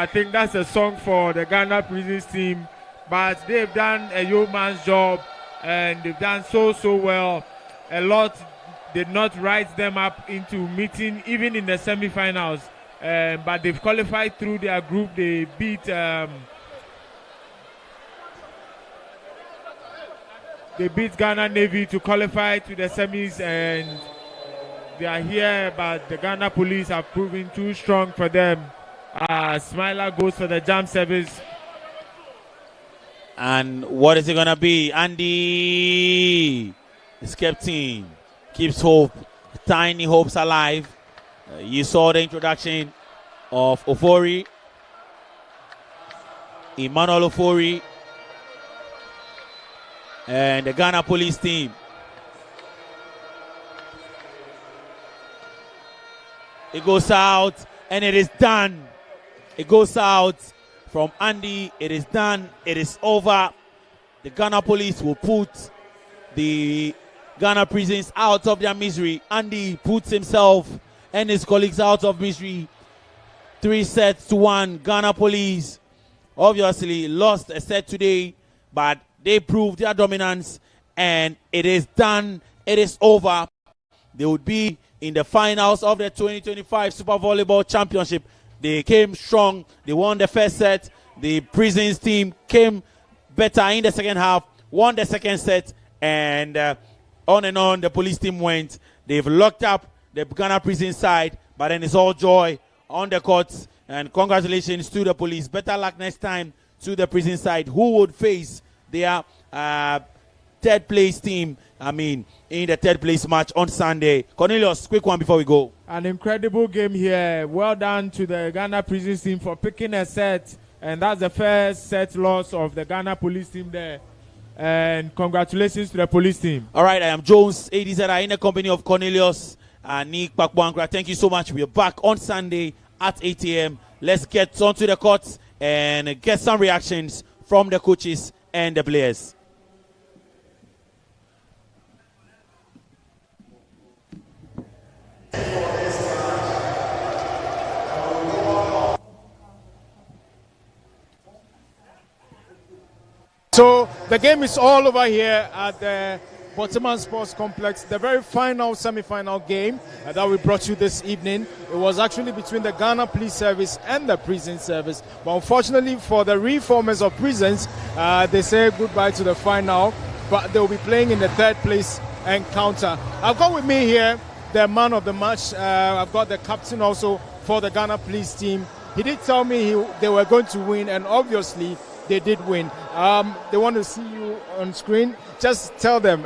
think that's a song for the Ghana Prisons team. But they've done a yeoman's job and they've done so well. A lot did not rise them up into meeting even in the semi-finals. But they've qualified through their group. They beat Ghana Navy to qualify to the semis, and they are here, but the Ghana Police have proven too strong for them. Smiler goes for the jump service. And what is it going to be? Andy, his captain, keeps hope, tiny hopes alive. You saw the introduction of Ofori, Emmanuel Ofori, and the Ghana Police team. It goes out, and it is done. It goes out from Andy. It is done. It is over. The Ghana Police will put the Ghana Prisons out of their misery. Andy puts himself and his colleagues out of misery. 3-1. Ghana Police obviously lost a set today, but they proved their dominance, and it is done. It is over. They would be in the finals of the 2025 Super Volleyball Championship. They came strong. They won the first set. The Prisons team came better in the second half, won the second set, and on and on the police team went. They've locked up the Ghana Prison side, but then it's all joy on the courts. And congratulations to the police. Better luck next time to the prison side, who would face their third place team, in the third place match on Sunday. Cornelius, quick one before we go. An incredible game here. Well done to the Ghana Prison team for picking a set. And that's the first set loss of the Ghana police team there. And congratulations to the police team. All right, I am Jones, ADZ, in the company of Cornelius and Nick Pakwankra. Thank you so much. We are back on Sunday at 8 a.m. Let's get onto the courts and get some reactions from the coaches and the players. So the game is all over here at the Boteman Sports Complex. The very final semi-final game that we brought you this evening. It was actually between the Ghana Police Service and the Prison Service. But unfortunately for the reformers of prisons, they say goodbye to the final. But they'll be playing in the third place encounter. I've got with me here the man of the match. I've got the captain also for the Ghana Police team. He did tell me they were going to win, and obviously they did win. They want to see you on screen. Just tell them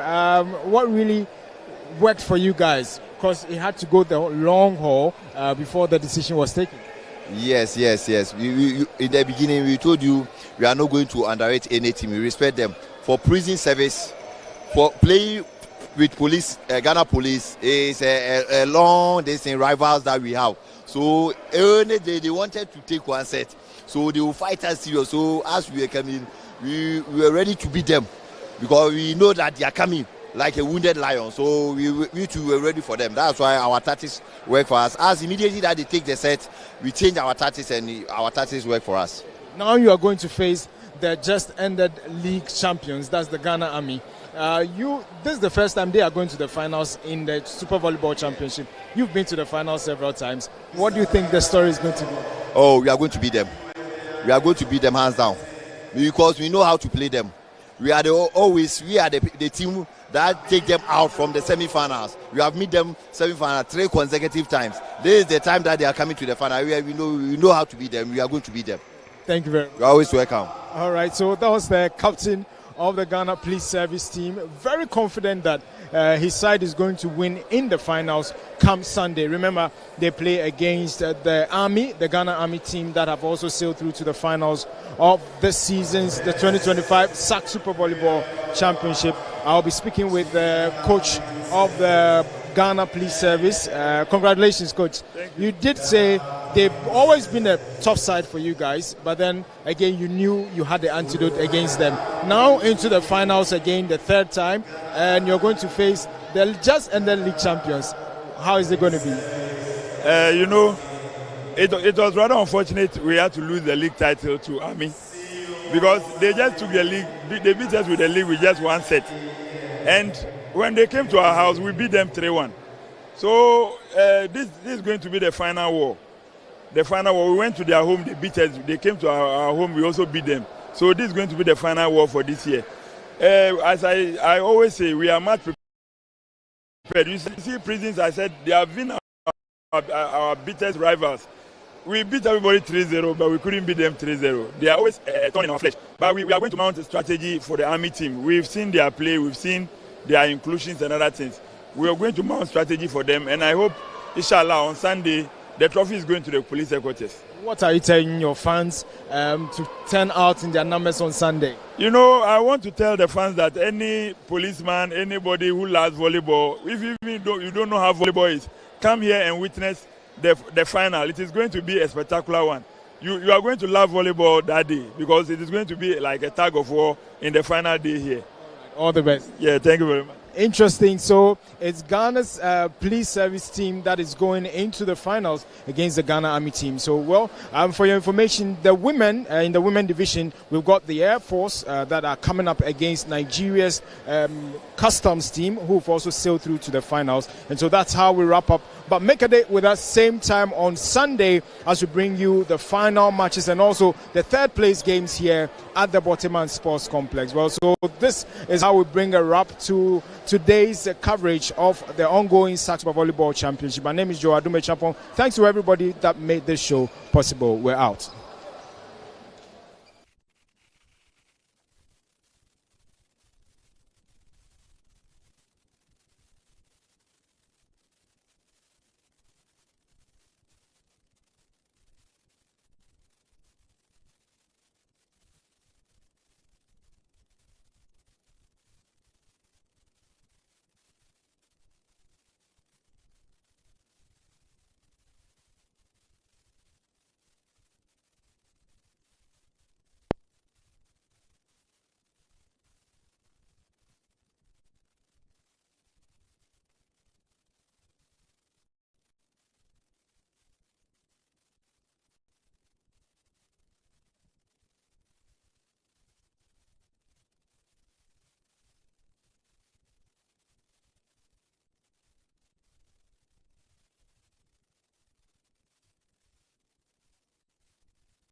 what really worked for you guys, because it had to go the long haul before the decision was taken. Yes. We, in the beginning, we told you we are not going to underrate any team. We respect them. For prison service, for playing with police, Ghana police is a long distance rivals that we have. So they wanted to take one set. So they will fight us serious. So as we were coming, we were ready to beat them, because we know that they are coming like a wounded lion. So we too were ready for them. That's why our tactics work for us. As immediately that they take the set, we change our tactics, and our tactics work for us. Now you are going to face the just ended league champions. That's the Ghana Army. This is the first time they are going to the finals in the Super Volleyball Championship. You've been to the finals several times. What do you think the story is going to be? Oh, we are going to beat them. We are going to beat them hands down, because we know how to play them. We are the team that take them out from the semi-finals. We have met them semi-final 3 consecutive times. This is the time that they are coming to the final. We know how to beat them. We are going to beat them. Thank you very much. You are always welcome. All right, so that was the captain of the Ghana Police Service team. Very confident that his side is going to win in the finals come Sunday. Remember, they play against the Army, the Ghana Army team that have also sailed through to the finals of this season's the 2025 SAC Super Volleyball Championship. I'll be speaking with the coach of the Ghana Police Service. Congratulations, coach. You did say they've always been a tough side for you guys, but then again you knew you had the antidote against them. Now into the finals again, the third time, and you're going to face the just and then league champions. How is it going to be? It was rather unfortunate we had to lose the league title to Army, because they just took the league, they beat us with the league with just one set. And when they came to our house, we beat them 3-1. So this is going to be the final war. The final war, we went to their home, they beat us. They came to our home, we also beat them. So this is going to be the final war for this year. As I always say, we are much prepared. You see, Prisons, I said, they have been our biggest rivals. We beat everybody 3-0, but we couldn't beat them 3-0. They are always thorn in our flesh. But we are going to mount a strategy for the Army team. We've seen their play, we've seen their inclusions and other things. We are going to mount strategy for them, and I hope, inshallah, on Sunday, the trophy is going to the police headquarters. What are you telling your fans to turn out in their numbers on Sunday? I want to tell the fans that any policeman, anybody who loves volleyball, if you don't know how volleyball is, come here and witness the final. It is going to be a spectacular one. You are going to love volleyball that day, because it is going to be like a tug of war in the final day here. All the best. Yeah, thank you very much. Interesting. So it's Ghana's police service team that is going into the finals against the Ghana Army team. So, well, for your information, the women in the women division, we've got the Air Force that are coming up against Nigeria's customs team, who've also sailed through to the finals. And so that's how we wrap up. But make a date with us same time on Sunday as we bring you the final matches and also the third place games here at the Boteman Sports Complex. Well, so this is how we bring a wrap to today's coverage of the ongoing SAC Volleyball Championship. My name is GHOne. Thanks to everybody that made this show possible. We're out.